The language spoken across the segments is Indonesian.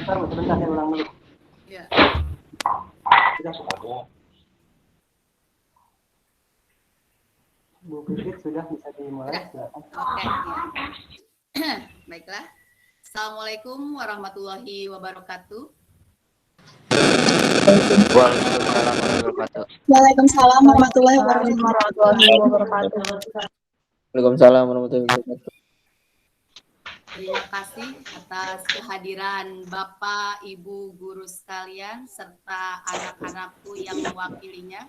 Sebentar, saya ulang dulu. Ya. Bu Pipit sudah bisa dimulai. Silakan. Oke. Ya. Baiklah. Assalamualaikum warahmatullahi wabarakatuh. Waalaikumsalam warahmatullahi wabarakatuh. Waalaikumsalam warahmatullahi wabarakatuh. Terima kasih atas kehadiran Bapak, Ibu, guru sekalian, serta anak-anakku yang mewakilinya.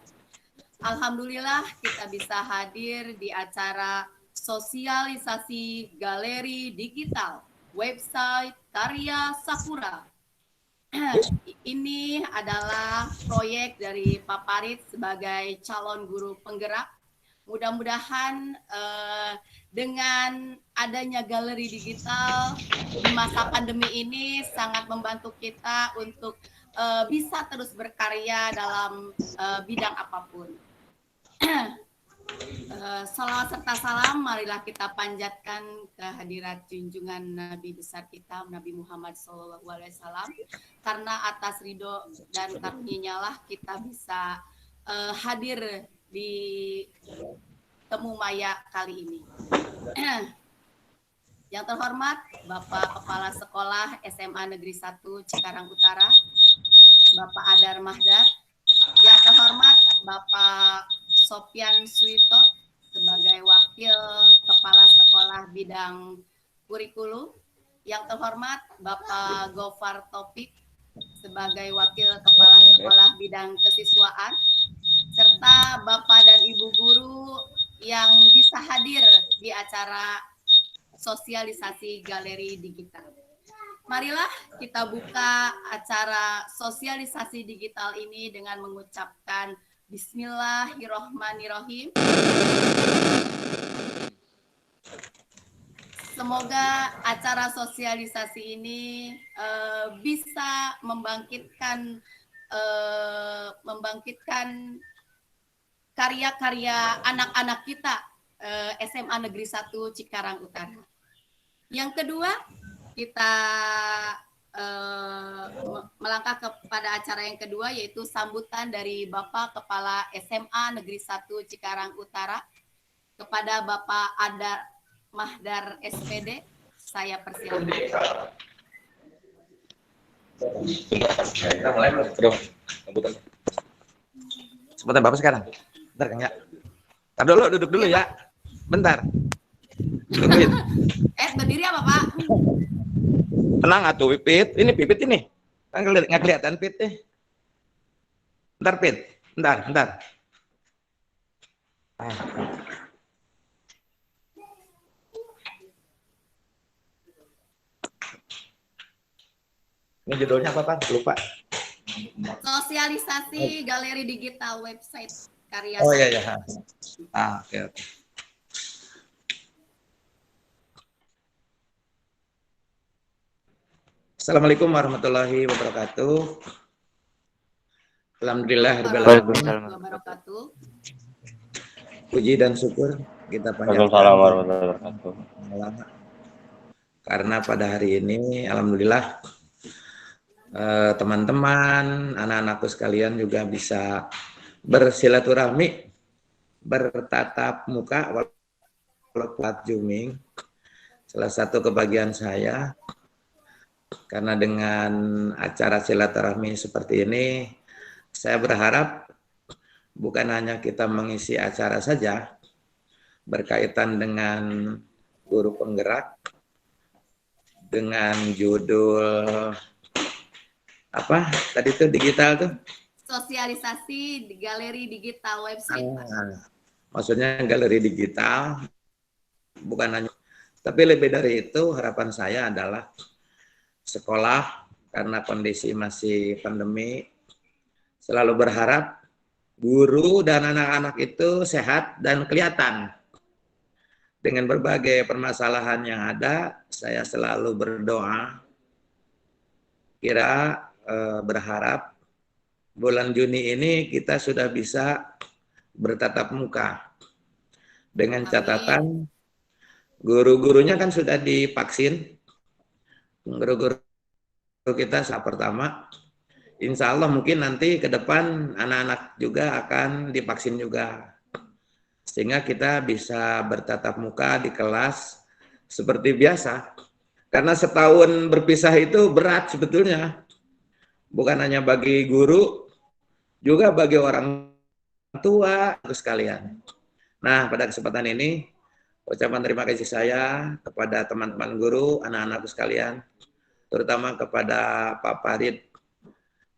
Alhamdulillah kita bisa hadir di acara sosialisasi galeri digital website Karya Sakura. Ini adalah proyek dari Pak Parit sebagai calon guru penggerak. Mudah-mudahan dengan adanya galeri digital di masa pandemi ini sangat membantu kita untuk bisa terus berkarya dalam bidang apapun. Salawat serta salam marilah kita panjatkan kehadirat junjungan Nabi besar kita Nabi Muhammad SAW, karena atas ridho dan karunia-Nya lah kita bisa hadir di Temu Maya kali ini. Yang terhormat Bapak Kepala Sekolah SMA Negeri 1 Cikarang Utara, Bapak Adar Mahdar. Yang terhormat Bapak Sofyan Suito sebagai Wakil Kepala Sekolah Bidang Kurikulum. Yang terhormat Bapak Gofar Topik sebagai Wakil Kepala Sekolah Bidang Kesiswaan, serta Bapak dan Ibu guru yang bisa hadir di acara sosialisasi galeri digital. Marilah kita buka acara sosialisasi digital ini dengan mengucapkan Bismillahirrohmanirrohim. Semoga acara sosialisasi ini bisa membangkitkan karya-karya anak-anak kita SMA Negeri 1 Cikarang Utara. Yang kedua, kita melangkah kepada acara yang kedua, yaitu sambutan dari Bapak Kepala SMA Negeri 1 Cikarang Utara kepada Bapak Adar Mahdar SPD. Saya persilakan. Kita mulai belum? Sebentar Bapak sekarang. Bentar Kang ya. Ntar dulu, duduk dulu ya. Bentar. Tungguin. Berdiri apa Pak? Tenang atuh Pipit. Ini Pipit ini. Kan nggak kelihatan Pit nih. Bentar Pit. Bentar. Ini judulnya apa Pak? Lupa. Sosialisasi galeri digital website Karya. Oh iya. Oke. Assalamualaikum warahmatullahi wabarakatuh. Alhamdulillah wabarakatuh. Puji dan syukur kita panjatkan. Waalaikumsalam warahmatullahi wabarakatuh. Karena pada hari ini alhamdulillah teman-teman, anak-anakku sekalian juga bisa bersilaturahmi, bertatap muka walaupun Zooming. Salah satu kebahagiaan saya, karena dengan acara silaturahmi seperti ini, saya berharap bukan hanya kita mengisi acara saja berkaitan dengan guru penggerak dengan judul apa tadi tuh digital tuh? Sosialisasi di galeri digital website. Maksudnya galeri digital bukan hanya, tapi lebih dari itu harapan saya adalah sekolah karena kondisi masih pandemi selalu berharap guru dan anak-anak itu sehat dan kelihatan. Dengan berbagai permasalahan yang ada, saya selalu berdoa berharap bulan Juni ini kita sudah bisa bertatap muka. Dengan catatan guru-gurunya kan sudah divaksin, guru-guru kita saat pertama, insya Allah mungkin nanti ke depan anak-anak juga akan divaksin juga. Sehingga kita bisa bertatap muka di kelas seperti biasa. Karena setahun berpisah itu berat sebetulnya. Bukan hanya bagi guru, juga bagi orang tua sekalian. Nah, pada kesempatan ini, ucapan terima kasih saya kepada teman-teman guru, anak-anakku sekalian, terutama kepada Pak Farid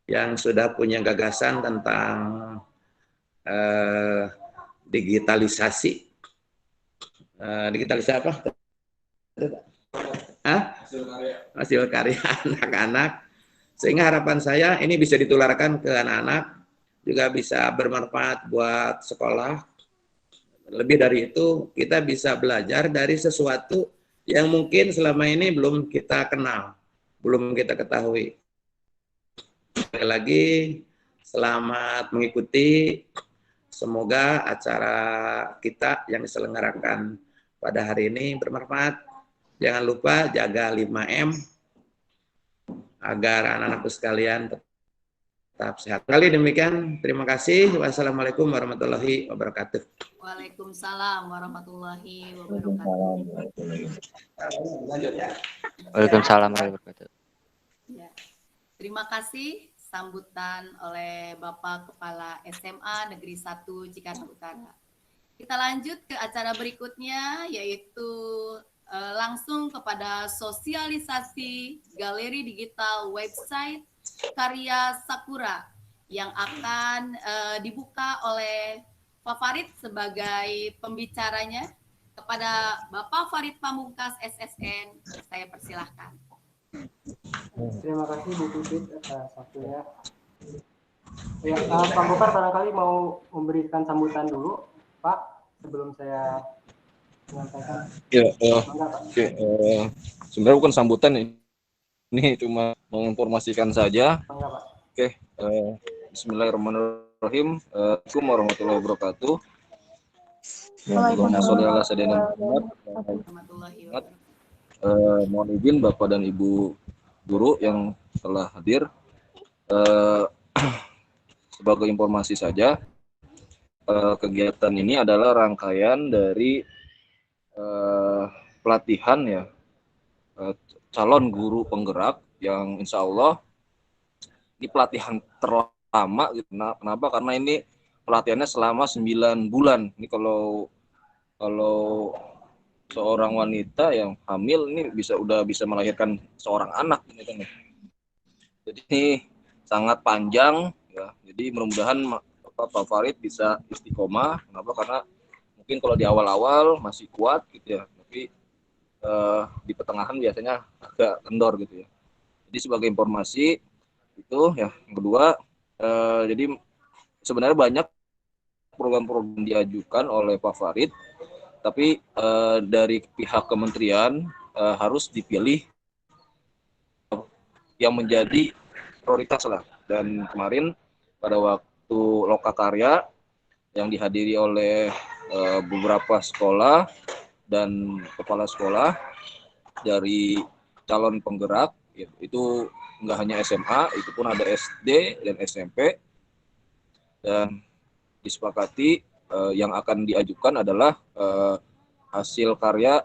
yang sudah punya gagasan tentang digitalisasi. Digitalisasi apa? Hasil karya anak-anak. Sehingga harapan saya ini bisa ditularkan ke anak-anak, juga bisa bermanfaat buat sekolah. Lebih dari itu, kita bisa belajar dari sesuatu yang mungkin selama ini belum kita kenal, belum kita ketahui. Sekali lagi, selamat mengikuti. Semoga acara kita yang diselenggarakan pada hari ini bermanfaat. Jangan lupa jaga 5M agar anak-anakku sekalian tetap sehat. Kali demikian, terima kasih. Wassalamualaikum warahmatullahi wabarakatuh. Waalaikumsalam warahmatullahi wabarakatuh. Lanjut ya. Waalaikumsalam warahmatullahi wabarakatuh. Ya. Terima kasih sambutan oleh Bapak Kepala SMA Negeri 1 Cikarang Utara. Kita lanjut ke acara berikutnya, yaitu langsung kepada sosialisasi galeri digital website karya Sakura yang akan dibuka oleh Pak Farid sebagai pembicaranya. Kepada Bapak Farid Pamungkas SSN, saya persilahkan. Terima kasih Bu Pipit atas waktunya. Ya, Pak Gopar barangkali mau memberikan sambutan dulu, Pak, sebelum saya menyampaikan. Ya, Enggak, Pak. oke. Sebenarnya bukan sambutan ini cuma menginformasikan saja. Enggak, Pak. Oke, Bismillahirrahmanirrahim. Assalamualaikum warahmatullahi wabarakatuh. Allahumma sholli ala sayyidina Muhammad. Warahmatullahi wabarakatuh. Mohon izin Bapak dan Ibu guru yang telah hadir. Sebagai informasi saja, kegiatan ini adalah rangkaian dari pelatihan ya calon guru penggerak yang insya Allah ini pelatihan terlama gitu. Kenapa? Karena ini pelatihannya selama 9 bulan. Ini kalau seorang wanita yang hamil ini udah bisa melahirkan seorang anak gitu kan. Jadi ini sangat panjang ya. Jadi mudah-mudahan Pak Farid bisa istiqomah. Kenapa? Karena mungkin kalau di awal-awal masih kuat gitu ya, tapi di pertengahan biasanya agak kendor gitu ya. Jadi sebagai informasi itu ya. Yang kedua, jadi sebenarnya banyak program-program diajukan oleh Pak Farid, tapi dari pihak kementerian harus dipilih yang menjadi prioritas lah. Dan kemarin pada waktu Lokakarya yang dihadiri oleh beberapa sekolah dan kepala sekolah dari calon penggerak, itu nggak hanya SMA, itu pun ada SD dan SMP, dan disepakati yang akan diajukan adalah hasil karya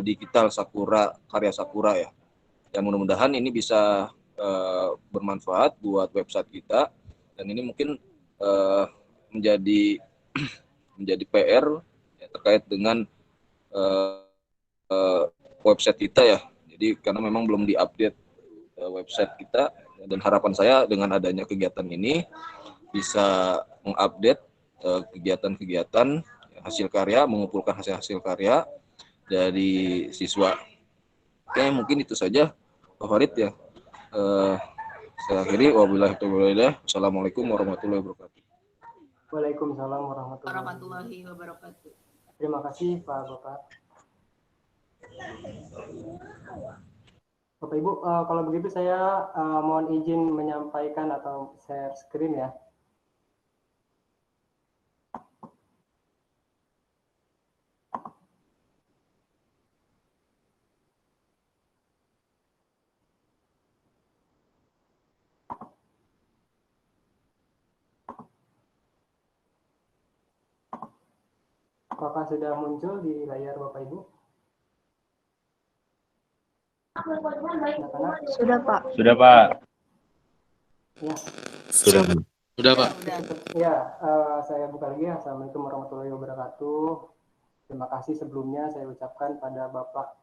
digital Sakura, karya Sakura ya. Dan mudah-mudahan ini bisa bermanfaat buat website kita, dan ini mungkin menjadi PR ya, terkait dengan website kita ya. Jadi karena memang belum diupdate website kita, dan harapan saya dengan adanya kegiatan ini bisa mengupdate kegiatan-kegiatan hasil karya, mengumpulkan hasil karya dari siswa. Oke, mungkin itu saja Pak Farid ya. Saya akhiri, wabillahi taufiq. Assalamualaikum warahmatullahi wabarakatuh. Waalaikumsalam warahmatullahi Warahmatullahi wabarakatuh. Terima kasih Pak Gopar. Bapak Ibu, kalau begitu saya mohon izin menyampaikan atau share screen ya. Apakah sudah muncul di layar Bapak Ibu? Anak-anak? Sudah, Pak. Sudah, Pak. Ya, Sudah. Sudah, Pak. ya saya buka lagi. Assalamualaikum warahmatullahi wabarakatuh. Terima kasih sebelumnya saya ucapkan pada Bapak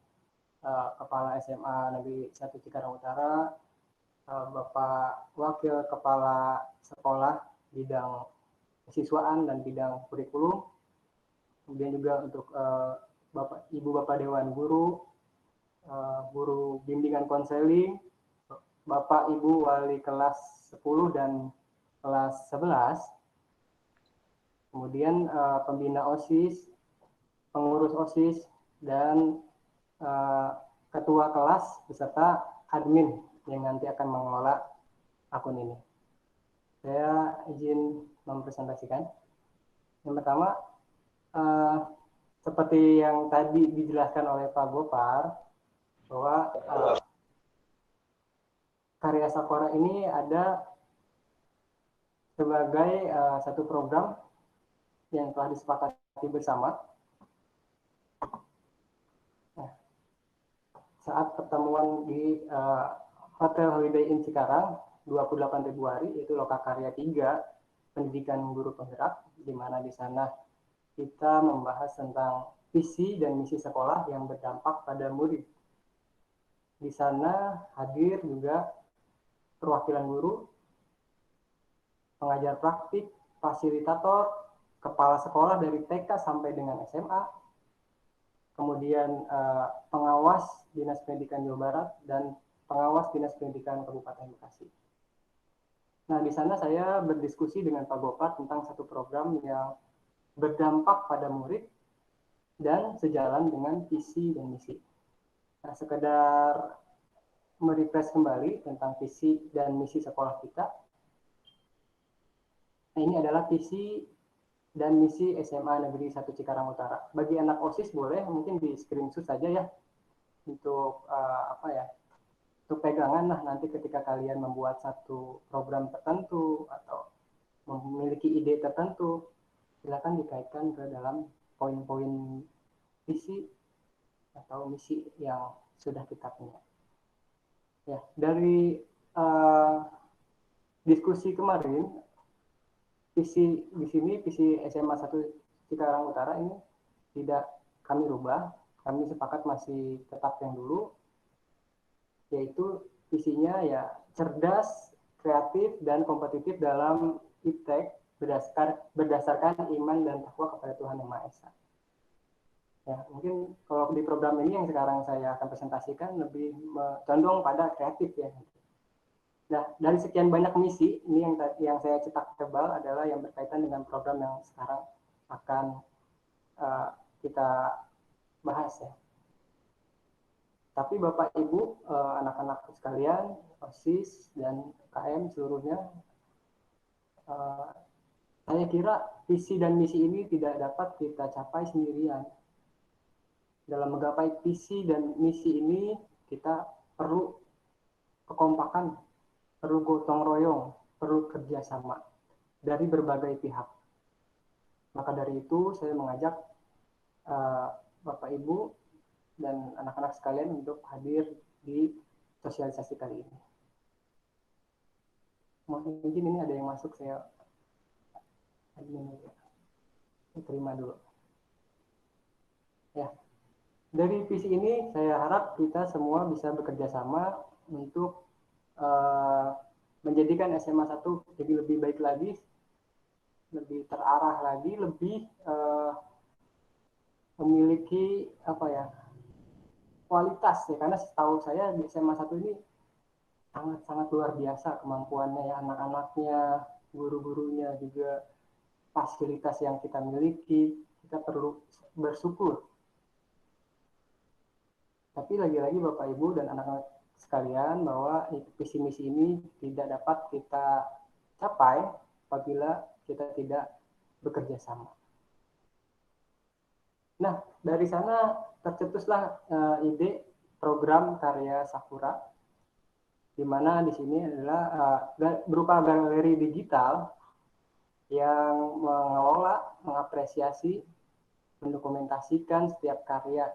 Kepala SMA Negeri 1 Cikarang Utara, Bapak Wakil Kepala Sekolah bidang kesiswaan dan bidang kurikulum, kemudian juga untuk Bapak Ibu Bapak Dewan Guru, guru bimbingan konseling, Bapak Ibu wali kelas 10 dan kelas 11, kemudian pembina OSIS, pengurus OSIS, dan ketua kelas beserta admin yang nanti akan mengelola akun ini. Saya izin mempresentasikan. Yang pertama, seperti yang tadi dijelaskan oleh Pak Gopar, bahwa Karya Sakura ini ada sebagai satu program yang telah disepakati bersama. Nah, saat pertemuan di Hotel Holiday Inn Cikarang 28 Februari, yaitu Lokakarya 3, Pendidikan Guru Penggerak, di mana di sana kita membahas tentang visi dan misi sekolah yang berdampak pada murid. Di sana hadir juga perwakilan guru, pengajar praktik, fasilitator, kepala sekolah dari TK sampai dengan SMA, kemudian pengawas Dinas Pendidikan Jawa Barat dan pengawas Dinas Pendidikan Kabupaten Bekasi. Nah, di sana saya berdiskusi dengan Pak Gopar tentang satu program yang berdampak pada murid dan sejalan dengan visi dan misi. Nah, sekedar merefresh kembali tentang visi dan misi sekolah kita. Nah, ini adalah visi dan misi SMA Negeri 1 Cikarang Utara. Bagi anak OSIS boleh mungkin di screenshot saja ya, untuk untuk pegangan lah nanti ketika kalian membuat satu program tertentu atau memiliki ide tertentu, silakan dikaitkan ke dalam poin-poin visi atau misi yang sudah kita punya. Ya, dari diskusi kemarin, visi di sini, visi SMA 1 Cikarang Utara ini tidak kami rubah, kami sepakat masih tetap yang dulu, yaitu visinya ya cerdas, kreatif, dan kompetitif dalam iptek berdasarkan iman dan takwa kepada Tuhan Yang Maha Esa. Ya, mungkin kalau di program ini yang sekarang saya akan presentasikan lebih condong pada kreatif ya. Nah, dari sekian banyak misi, ini yang saya cetak tebal adalah yang berkaitan dengan program yang sekarang akan kita bahas ya. Tapi Bapak Ibu, anak-anak sekalian, OSIS dan KM seluruhnya, saya kira visi dan misi ini tidak dapat kita capai sendirian. Dalam menggapai visi dan misi ini, kita perlu kekompakan, perlu gotong royong, perlu kerjasama dari berbagai pihak. Maka dari itu, saya mengajak Bapak Ibu dan anak-anak sekalian untuk hadir di sosialisasi kali ini. Mungkin ini ada yang masuk, saya terima dulu. Ya, dari visi ini saya harap kita semua bisa bekerja sama untuk menjadikan SMA 1 jadi lebih baik lagi, lebih terarah lagi, lebih memiliki kualitas ya, karena setahu saya di SMA 1 ini sangat-sangat luar biasa kemampuannya ya, anak-anaknya, guru-gurunya, juga fasilitas yang kita miliki, kita perlu bersyukur. Tapi lagi-lagi Bapak Ibu dan anak-anak sekalian, bahwa visi misi ini tidak dapat kita capai apabila kita tidak bekerja sama. Nah, dari sana tercetuslah ide program Karya Sakura, di mana di sini adalah berupa galeri digital yang mengelola, mengapresiasi mendokumentasikan setiap karya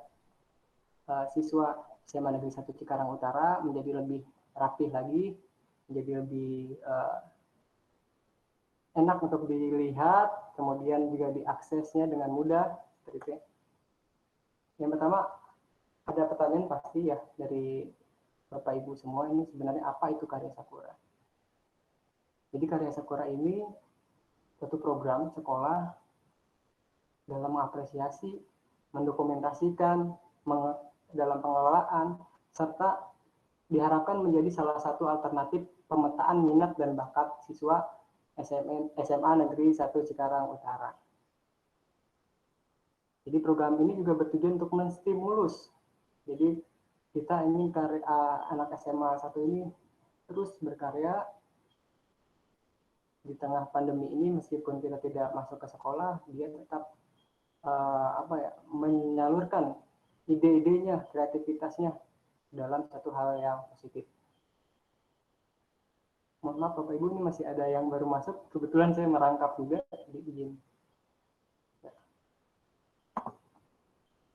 siswa SMA Negeri 1 Cikarang Utara menjadi lebih rapih lagi, menjadi lebih enak untuk dilihat, kemudian juga diaksesnya dengan mudah. Seperti itu. Yang pertama, ada pertanyaan pasti ya dari Bapak Ibu semua, ini sebenarnya apa itu Karya Sakura? Jadi Karya Sakura ini suatu program sekolah dalam mengapresiasi, mendokumentasikan, dalam pengelolaan, serta diharapkan menjadi salah satu alternatif pemetaan minat dan bakat siswa SMA Negeri 1 Cikarang Utara. Jadi program ini juga bertujuan untuk menstimulus. Jadi kita ingin anak SMA 1 ini terus berkarya di tengah pandemi ini, meskipun kita tidak masuk ke sekolah, dia tetap menyalurkan ide-idenya, kreativitasnya dalam satu hal yang positif. Mohon maaf Bapak Ibu, ini masih ada yang baru masuk. Kebetulan saya merangkap juga di izin.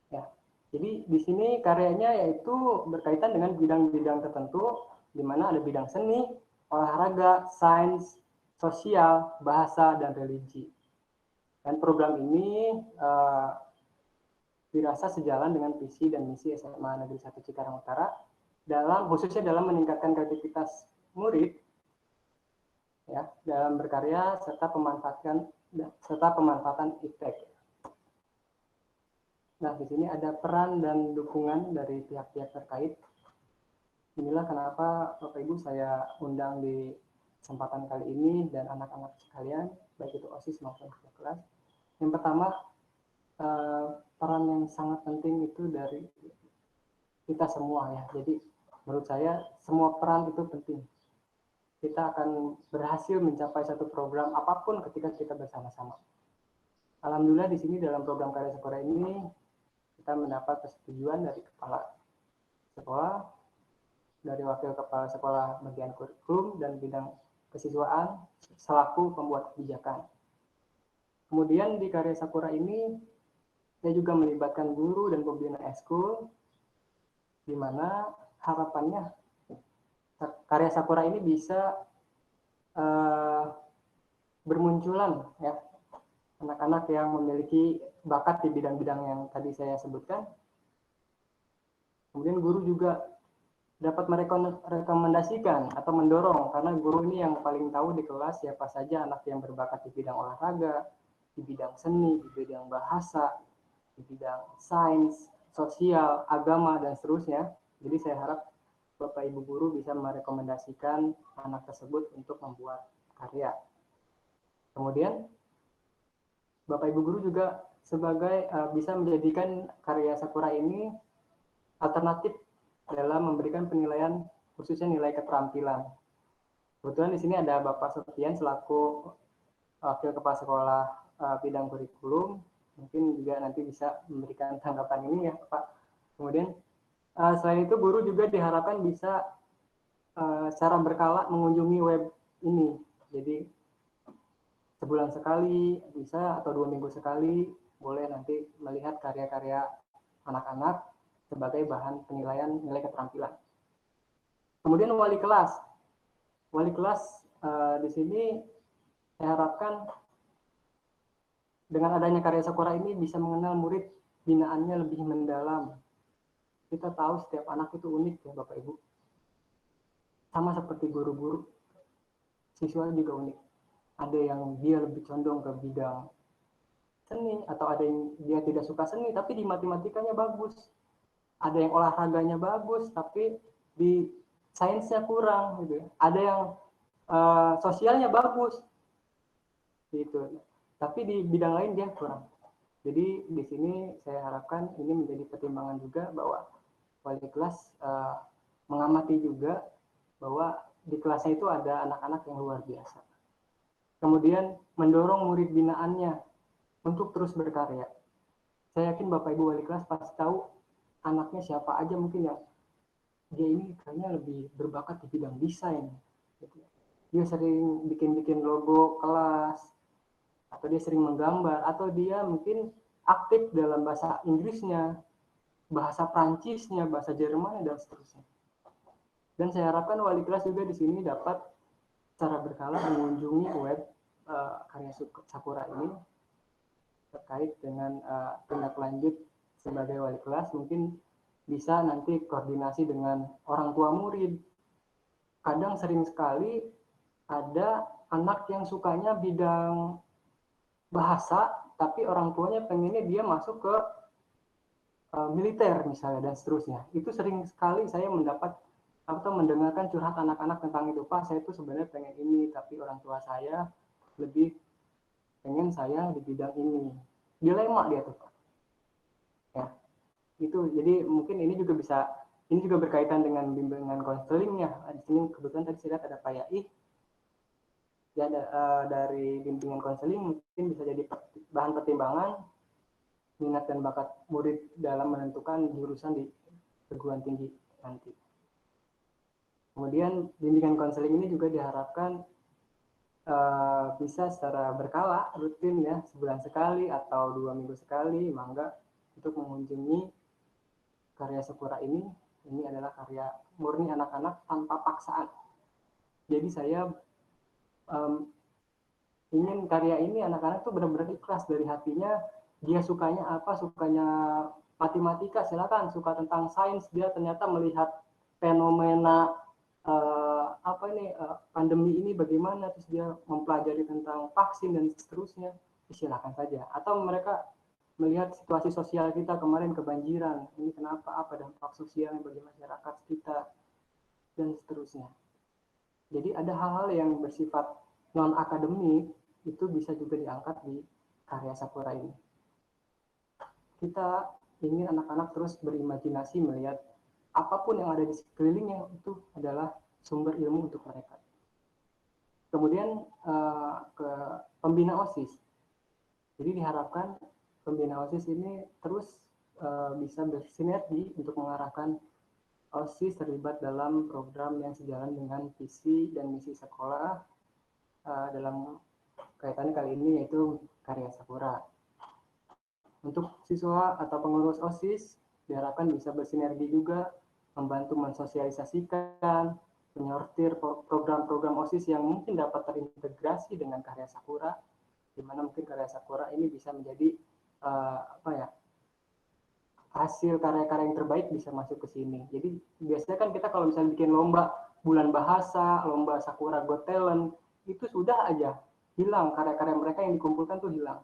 Ya, jadi di sini karyanya yaitu berkaitan dengan bidang-bidang tertentu, di mana ada bidang seni, olahraga, sains, sosial, bahasa, dan religi. Dan program ini dirasa sejalan dengan visi dan misi SMA Negeri 1 Cikarang Utara khususnya dalam meningkatkan kreativitas murid ya dalam berkarya serta pemanfaatan iptek. Nah, di sini ada peran dan dukungan dari pihak-pihak terkait. Inilah kenapa Bapak Ibu saya undang di kesempatan kali ini dan anak-anak sekalian, baik itu OSIS maupun kelas. Yang pertama, peran yang sangat penting itu dari kita semua ya. Jadi menurut saya semua peran itu penting. Kita akan berhasil mencapai satu program apapun ketika kita bersama-sama. Alhamdulillah di sini dalam program Karya Sakura ini kita mendapat persetujuan dari kepala sekolah, dari wakil kepala sekolah bagian kurikulum dan bidang kesiswaan selaku pembuat kebijakan. Kemudian di Karya Sakura ini saya juga melibatkan guru dan pembina eskul, di mana harapannya Karya Sakura ini bisa bermunculan ya anak-anak yang memiliki bakat di bidang-bidang yang tadi saya sebutkan. Kemudian guru juga dapat merekomendasikan atau mendorong, karena guru ini yang paling tahu di kelas siapa saja anak yang berbakat di bidang olahraga, di bidang seni, di bidang bahasa, di bidang sains, sosial, agama, dan seterusnya. Jadi saya harap Bapak Ibu guru bisa merekomendasikan anak tersebut untuk membuat karya. Kemudian Bapak Ibu guru juga bisa menjadikan Karya Sakura ini alternatif dalam memberikan penilaian khususnya nilai keterampilan. Kebetulan di sini ada Bapak Sofian selaku wakil kepala sekolah bidang kurikulum, mungkin juga nanti bisa memberikan tanggapan ini ya Pak. Kemudian selain itu guru juga diharapkan bisa secara berkala mengunjungi web ini. Jadi sebulan sekali bisa atau 2 minggu sekali boleh nanti melihat karya-karya anak-anak sebagai bahan penilaian nilai keterampilan. Kemudian wali kelas. Wali kelas di sini saya harapkan dengan adanya Karya Sakura ini bisa mengenal murid binaannya lebih mendalam. Kita tahu setiap anak itu unik ya Bapak Ibu. Sama seperti guru-guru, siswa juga unik. Ada yang dia lebih condong ke bidang seni, atau ada yang dia tidak suka seni, tapi di matematikanya bagus. Ada yang olahraganya bagus, tapi di sainsnya kurang. Gitu. Ada yang sosialnya bagus, gitu. Tapi di bidang lain dia kurang. Jadi di sini saya harapkan ini menjadi pertimbangan juga bahwa wali kelas mengamati juga bahwa di kelasnya itu ada anak-anak yang luar biasa. Kemudian mendorong murid binaannya untuk terus berkarya. Saya yakin Bapak Ibu wali kelas pasti tahu anaknya siapa aja mungkin yang dia ini kayaknya lebih berbakat di bidang desain. Gitu. Dia sering bikin-bikin logo kelas, atau dia sering menggambar, atau dia mungkin aktif dalam bahasa Inggrisnya, bahasa Prancisnya, bahasa Jerman, dan seterusnya. Dan saya harapkan wali kelas juga di sini dapat secara berkala mengunjungi web karya Sakura ini terkait dengan tindak lanjut sebagai wali kelas. Mungkin bisa nanti koordinasi dengan orang tua murid. Kadang sering sekali ada anak yang sukanya bidang bahasa, tapi orang tuanya pengennya dia masuk ke militer misalnya dan seterusnya. Itu sering sekali saya mendapat atau mendengarkan curhat anak-anak tentang itu. Pak, saya itu sebenarnya pengen ini, tapi orang tua saya lebih pengen saya di bidang ini. Dilema dia tuh, Pak. Ya, itu. Jadi mungkin ini juga bisa, ini juga berkaitan dengan bimbingan konseling ya. Di sini kebetulan tadi saya lihat ada Pak Yai. Ya, dari bimbingan konseling mungkin bisa jadi bahan pertimbangan minat dan bakat murid dalam menentukan jurusan di perguruan tinggi nanti. Kemudian bimbingan konseling ini juga diharapkan bisa secara berkala, rutin ya, sebulan sekali atau 2 minggu sekali, mangga untuk mengunjungi karya Sakura ini. Ini adalah karya murni anak-anak tanpa paksaan. Jadi saya ingin karya ini anak-anak tuh benar-benar ikhlas dari hatinya. Dia sukanya apa, sukanya matematika, silakan. Suka tentang sains, dia ternyata melihat fenomena pandemi ini bagaimana, terus dia mempelajari tentang vaksin dan seterusnya, silakan saja. Atau mereka melihat situasi sosial kita kemarin kebanjiran, ini kenapa, apa dampak sosialnya bagi masyarakat kita dan seterusnya. Jadi ada hal-hal yang bersifat non akademik itu bisa juga diangkat di karya Sakura ini. Kita ingin anak-anak terus berimajinasi melihat apapun yang ada di sekelilingnya itu adalah sumber ilmu untuk mereka. Kemudian ke pembina OSIS. Jadi diharapkan pembina OSIS ini terus bisa bersinergi untuk mengarahkan OSIS terlibat dalam program yang sejalan dengan visi dan misi sekolah dalam kaitannya kali ini yaitu karya Sakura. Untuk siswa atau pengurus OSIS diharapkan bisa bersinergi juga, membantu mensosialisasikan, menyortir program-program OSIS yang mungkin dapat terintegrasi dengan karya Sakura, di mana mungkin karya Sakura ini bisa menjadi hasil karya-karya yang terbaik bisa masuk ke sini. Jadi biasanya kan kita kalau misalnya bikin lomba bulan bahasa, lomba Sakura Got Talent, itu sudah aja hilang karya-karya mereka yang dikumpulkan tuh hilang.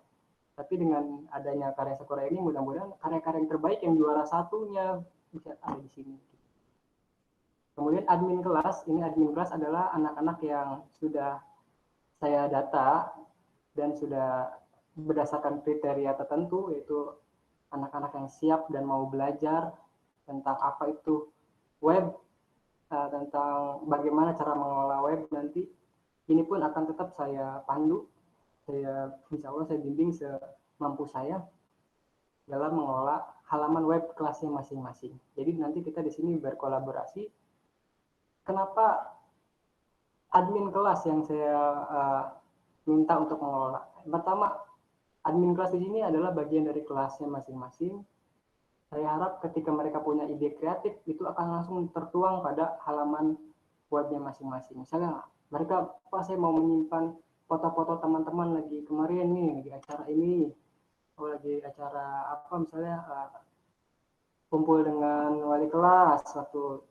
Tapi dengan adanya karya Sakura ini mudah-mudahan karya-karya yang terbaik yang juara satunya bisa ada di sini. Kemudian admin kelas, ini admin kelas adalah anak-anak yang sudah saya data dan sudah berdasarkan kriteria tertentu, yaitu anak-anak yang siap dan mau belajar tentang apa itu web, tentang bagaimana cara mengelola web nanti. Ini pun akan tetap saya pandu, saya insya Allah saya bimbing semampu saya dalam mengelola halaman web kelasnya masing-masing. Jadi nanti kita di sini berkolaborasi. Kenapa admin kelas yang saya minta untuk mengelola? Pertama, admin kelas di sini adalah bagian dari kelasnya masing-masing. Saya harap ketika mereka punya ide kreatif itu akan langsung tertuang pada halaman webnya masing-masing. Misalnya mereka, Pak, saya mau menyimpan foto-foto teman-teman lagi kemarin nih, lagi acara ini, lagi acara apa misalnya kumpul dengan wali kelas, suatu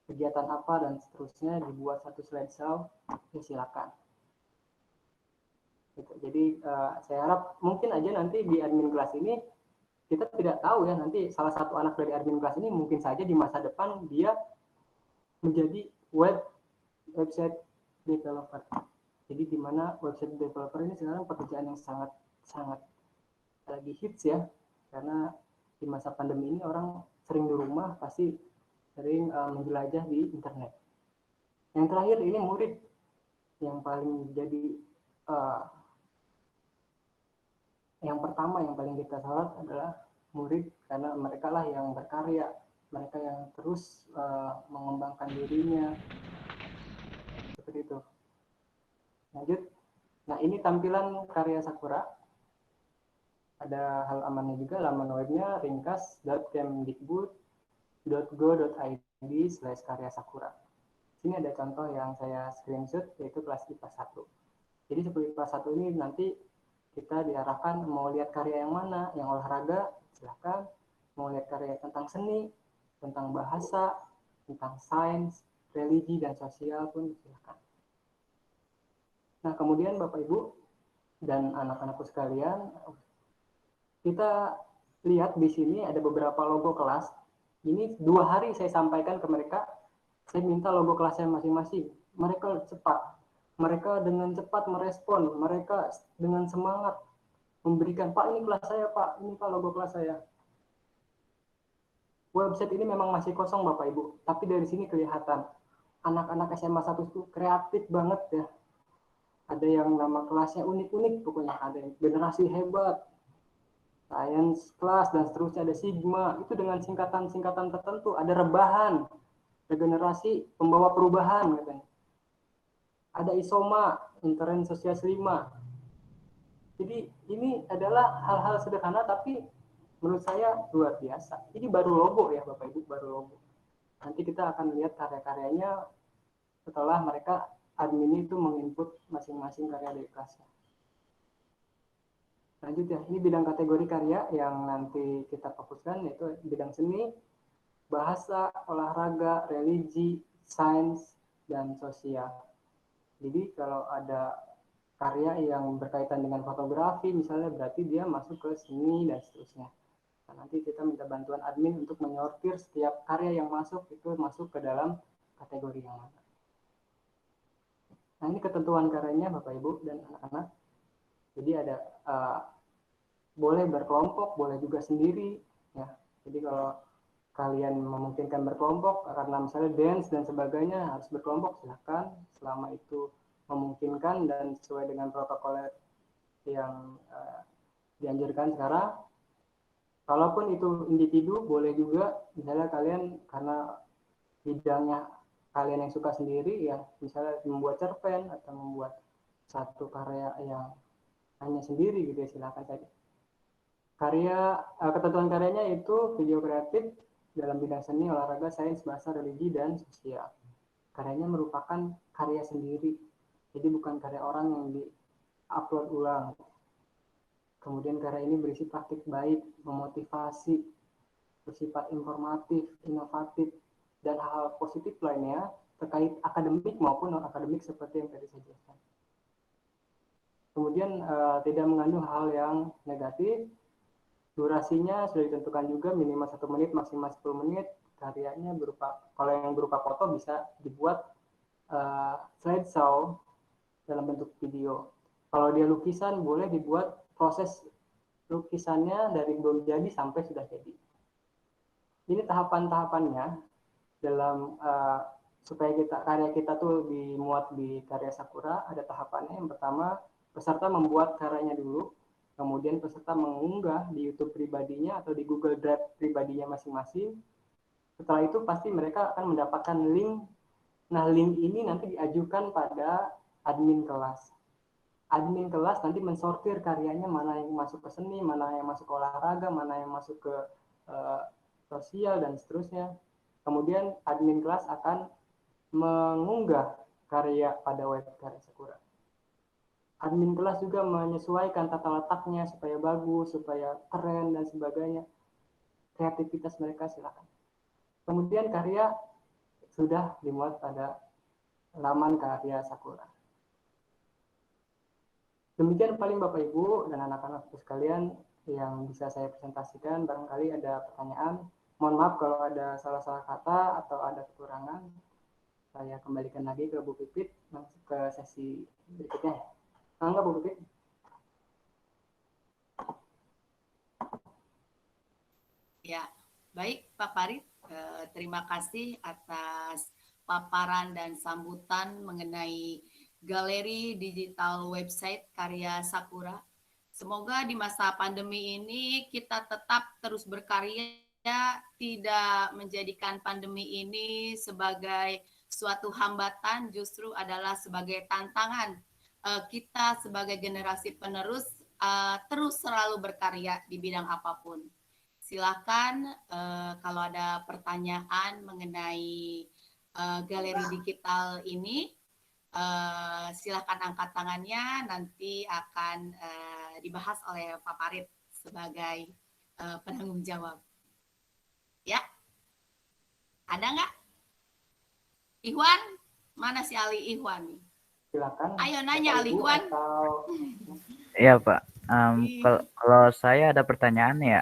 kegiatan apa dan seterusnya, dibuat satu slideshow, ya silakan. Gitu. Jadi saya harap mungkin aja nanti di admin kelas ini kita tidak tahu ya, nanti salah satu anak dari admin kelas ini mungkin saja di masa depan dia menjadi website developer. Jadi di mana website developer ini sekarang pekerjaan yang sangat lagi hits ya, karena di masa pandemi ini orang sering di rumah, pasti sering menjelajah di internet. Yang terakhir ini murid yang paling jadi yang pertama yang paling kita sorot adalah murid, karena mereka lah yang berkarya, mereka yang terus mengembangkan dirinya seperti itu. Lanjut. Nah, ini tampilan karya Sakura. Ada halamannya juga, laman webnya ringkas.kemdikbud.go.id/karya sakura. Sini ada contoh yang saya screenshot, yaitu kelas IPA 1. Jadi seperti IPA 1 ini nanti kita diarahkan mau lihat karya yang mana, yang olahraga silakan, mau lihat karya tentang seni, tentang bahasa, tentang sains, religi dan sosial pun silakan. Nah, kemudian Bapak Ibu dan anak-anakku sekalian, kita lihat di sini ada beberapa logo kelas. Ini 2 hari saya sampaikan ke mereka, saya minta logo kelasnya masing-masing. Mereka cepat. Mereka dengan cepat merespon, mereka dengan semangat memberikan, Pak ini kelas saya, Pak, ini Pak logo kelas saya. Website ini memang masih kosong Bapak Ibu, tapi dari sini kelihatan anak-anak SMA 1 itu kreatif banget ya. Ada yang nama kelasnya unik-unik pokoknya, ada yang generasi hebat, science class dan seterusnya, ada sigma, itu dengan singkatan-singkatan tertentu, ada rebahan, regenerasi pembawa perubahan katanya. Ada isoma, intern sosial 5. Jadi ini adalah hal-hal sederhana tapi menurut saya luar biasa. Ini baru logo ya Bapak Ibu, baru logo. Nanti kita akan lihat karya-karyanya setelah mereka admin itu menginput masing-masing karya dari kelasnya. Lanjut ya, ini bidang kategori karya yang nanti kita fokuskan, yaitu bidang seni, bahasa, olahraga, religi, sains, dan sosial. Jadi kalau ada karya yang berkaitan dengan fotografi misalnya, berarti dia masuk ke seni dan seterusnya. Nah, nanti kita minta bantuan admin untuk menyortir setiap karya yang masuk itu masuk ke dalam kategori yang mana. Nah, ini ketentuan karyanya Bapak Ibu dan anak-anak. Jadi ada boleh berkelompok, boleh juga sendiri ya. Jadi kalau kalian memungkinkan berkelompok karena misalnya dance dan sebagainya harus berkelompok, silakan selama itu memungkinkan dan sesuai dengan protokol yang dianjurkan sekarang. Kalaupun itu individu boleh juga, misalnya kalian karena bidangnya kalian yang suka sendiri ya, misalnya membuat cerpen atau membuat satu karya yang hanya sendiri gitu ya, silakan saja. Karya ketentuan karyanya itu video kreatif dalam bidang seni, olahraga, sains, bahasa, religi, dan sosial. Karyanya merupakan karya sendiri, jadi bukan karya orang yang di-upload ulang. Kemudian karya ini berisi praktik baik, memotivasi, bersifat informatif, inovatif, dan hal-hal positif lainnya terkait akademik maupun non-akademik seperti yang tadi saya jelaskan. Kemudian tidak mengandung hal yang negatif. Durasinya sudah ditentukan juga, minimal 1 menit, maksimal 10 menit. Karyanya berupa, kalau yang berupa foto bisa dibuat slideshow dalam bentuk video. Kalau dia lukisan boleh dibuat proses lukisannya dari belum jadi sampai sudah jadi. Ini tahapan-tahapannya dalam supaya karya kita tuh dimuat di Karya Sakura. Ada tahapannya. Yang pertama, peserta membuat karyanya dulu. Kemudian peserta mengunggah di YouTube pribadinya atau di Google Drive pribadinya masing-masing. Setelah itu pasti mereka akan mendapatkan link. Nah, link ini nanti diajukan pada admin kelas. Admin kelas nanti mensortir karyanya, mana yang masuk ke seni, mana yang masuk ke olahraga, mana yang masuk ke sosial, dan seterusnya. Kemudian admin kelas akan mengunggah karya pada web Karya Sakura. Admin kelas juga menyesuaikan tata letaknya supaya bagus, supaya keren, dan sebagainya. Kreativitas mereka silakan. Kemudian karya sudah dimuat pada laman Karya Sakura. Demikian paling Bapak Ibu dan anak-anak sekalian yang bisa saya presentasikan. Barangkali ada pertanyaan. Mohon maaf kalau ada salah-salah kata atau ada kekurangan. Saya kembalikan lagi ke Bu Pipit masuk ke sesi berikutnya. Enggak Bu Pipit? Ya, baik Pak Farid. Terima kasih atas paparan dan sambutan mengenai galeri digital website Karya Sakura. Semoga di masa pandemi ini kita tetap terus berkarya, tidak menjadikan pandemi ini sebagai suatu hambatan, justru adalah sebagai tantangan kita sebagai generasi penerus terus selalu berkarya di bidang apapun. Silakan kalau ada pertanyaan mengenai galeri digital ini, silakan angkat tangannya, nanti akan dibahas oleh Pak Farid sebagai penanggung jawab. Ya, ada nggak? Ihwan, mana si Ali Ihwan nih? Silakan. Ayo nanya Ali Ihwan. Iya Pak, kalau saya ada pertanyaan ya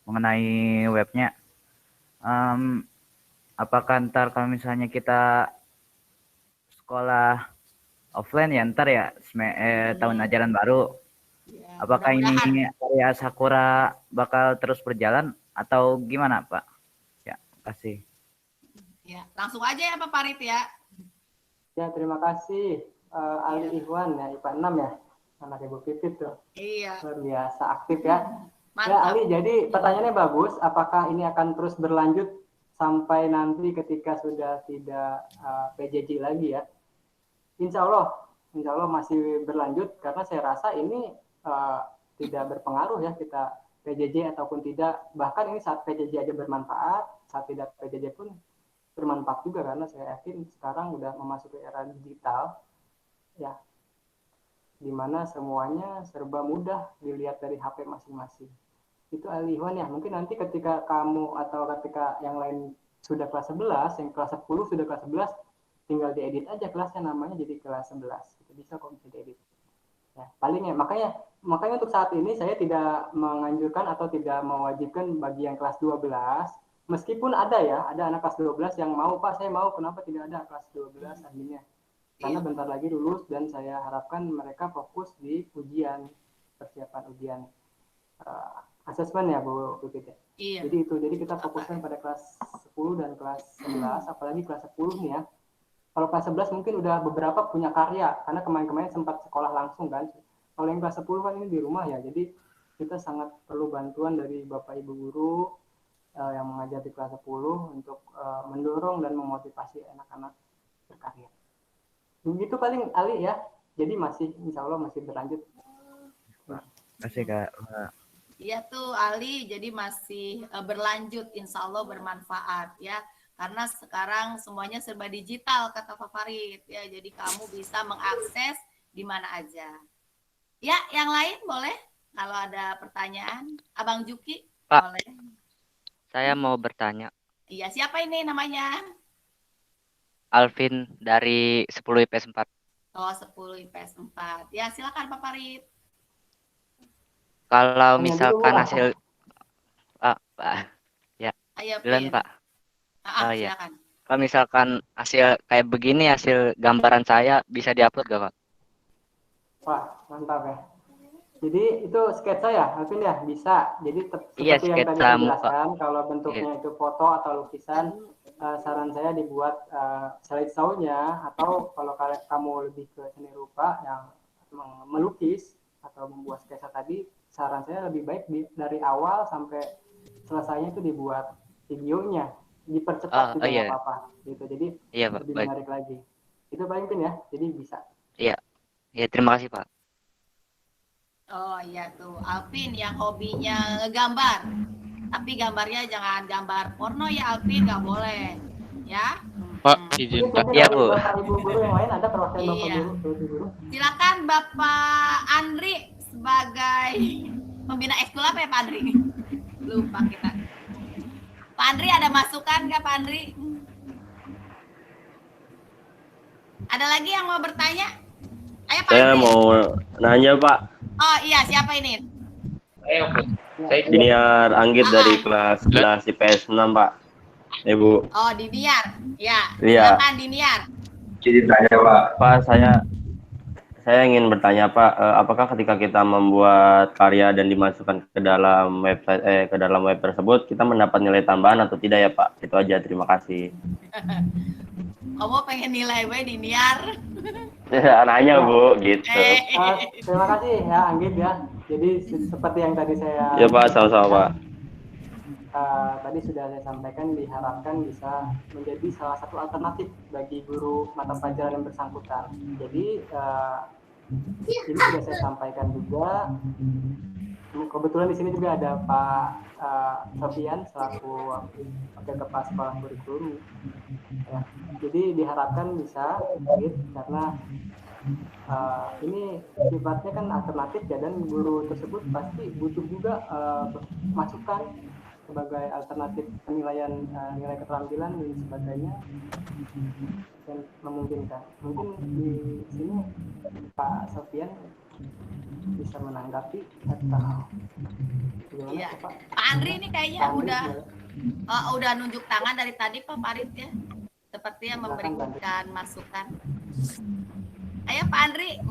mengenai webnya. Apakah ntar kalau misalnya kita sekolah offline ya ntar ya tahun ajaran baru, Ya, apakah ini karya Sakura bakal terus berjalan atau gimana Pak? Ya, kasih. Ya, langsung aja ya Pak Farid ya. Ya, terima kasih Ali Ihwan ya, IPA 6 ya. Anak Ibu Pipit tuh. Iya. Luar biasa aktif ya. Mantap. Ya Ali, jadi pertanyaannya bagus. Apakah ini akan terus berlanjut sampai nanti ketika sudah tidak PJJ lagi ya? Insya Allah masih berlanjut karena saya rasa ini tidak berpengaruh ya kita PJJ ataupun tidak. Bahkan ini saat PJJ aja bermanfaat, saat tidak PJJ pun bermanfaat juga karena saya yakin sekarang udah memasuki era digital ya, dimana semuanya serba mudah dilihat dari HP masing-masing. Itu Ali Ihwan ya, mungkin nanti ketika kamu atau ketika yang lain sudah kelas 11, yang kelas 10 sudah kelas 11, tinggal diedit aja kelasnya, namanya jadi kelas 11. Itu bisa kok, bisa diedit. Ya, paling ya, makanya untuk saat ini saya tidak menganjurkan atau tidak mewajibkan bagi yang kelas 12, meskipun ada ya, ada anak kelas 12 yang mau, Pak saya mau, kenapa tidak ada kelas 12 adminnya? Karena bentar lagi lulus dan saya harapkan mereka fokus di ujian, persiapan ujian asesmen ya Bu Pipit. Iya. Jadi kita fokuskan pada kelas 10 dan kelas 11, apalagi kelas 10 nih ya. Kalau kelas 11 mungkin udah beberapa punya karya, karena kemarin-kemarin sempat sekolah langsung kan. Kalau yang kelas 10 kan ini di rumah ya, jadi kita sangat perlu bantuan dari Bapak Ibu Guru yang mengajar di kelas 10 untuk mendorong dan memotivasi anak-anak berkarya. Begitu paling Ali ya, jadi insya Allah masih berlanjut. Kasih Kak. Iya tuh Ali, jadi masih berlanjut, insya Allah bermanfaat ya. Karena sekarang semuanya serba digital kata Pak Farid ya, jadi kamu bisa mengakses di mana aja. Ya, yang lain boleh kalau ada pertanyaan. Abang Juki, Pak, boleh. Saya mau bertanya. Iya, siapa ini namanya? Alvin dari 10 IPS 4. Oh, 10 IPS 4. Ya, silakan Pak Farid. Kalau misalkan hasil ya. Ayo, Bilang Pak. silakan. Ya. Kalau misalkan hasil kayak begini, hasil gambaran saya bisa diupload gak Pak? Wah, mantap ya. Jadi itu sketsa ya, Alvin ya, bisa. Jadi seperti yang tadi saya jelaskan, kalau bentuknya itu foto atau lukisan, saran saya dibuat slideshow-nya, atau kalau kamu lebih ke seni rupa yang melukis atau membuat sketsa tadi, saran saya lebih baik dari awal sampai selesainya itu dibuat videonya, dipercepat juga nggak apa-apa, gitu. Jadi lebih menarik lagi. Itu paling penting ya, jadi bisa. Iya, terima kasih Pak. Oh iya tuh, Alvin yang hobinya ngegambar. Tapi gambarnya jangan gambar porno ya Alvin, nggak boleh. Ya. Pak, izin Pak. Iya Bu. Bapak Ibu Guru yang lain ada perwakilan Bapak Guru. Silakan Bapak Andri sebagai pembina ekskul apa ya Pak Andri? Lupa kita. Pak Andri ada masukan nggak Pak Andri? Ada lagi yang mau bertanya? Ayo Pak Saya Andri. mau nanya Pak. Oh iya, siapa ini? Diniar Anggit dari kelas 11 IPS 6 Pak. Ibu. Oh, Diniar. Ya, Iya. silakan Diniar. Ceritanya Pak, saya ingin bertanya Pak, apakah ketika kita membuat karya dan dimasukkan ke dalam website ke dalam web tersebut kita mendapat nilai tambahan atau tidak ya Pak? Itu aja, terima kasih. Kamu pengen nilai gue Diniar? Nanya Bu, gitu. Terima kasih ya Anggit ya. Jadi seperti yang tadi saya. Ya Pak, sama-sama Pak. Tadi sudah saya sampaikan, diharapkan bisa menjadi salah satu alternatif bagi guru mata pelajaran yang bersangkutan. Jadi ini sudah saya sampaikan juga. Kebetulan di sini juga ada Pak Sofian selaku Wakil Kepala Sekolah Kurikulum. Ya, jadi diharapkan bisa karena ini sifatnya kan alternatif ya, dan guru tersebut pasti butuh juga masukan sebagai alternatif penilaian nilai keterampilan dan sebagainya yang memungkinkan. Mungkin di sini Pak Sofian bisa menanggapi atau gimana, Iya. Pak? Pak Andri ini kayaknya Pak Andri, udah nunjuk tangan dari tadi Pak Farid ya. Sepertinya memberikan masukan. Ayo Pak Andri.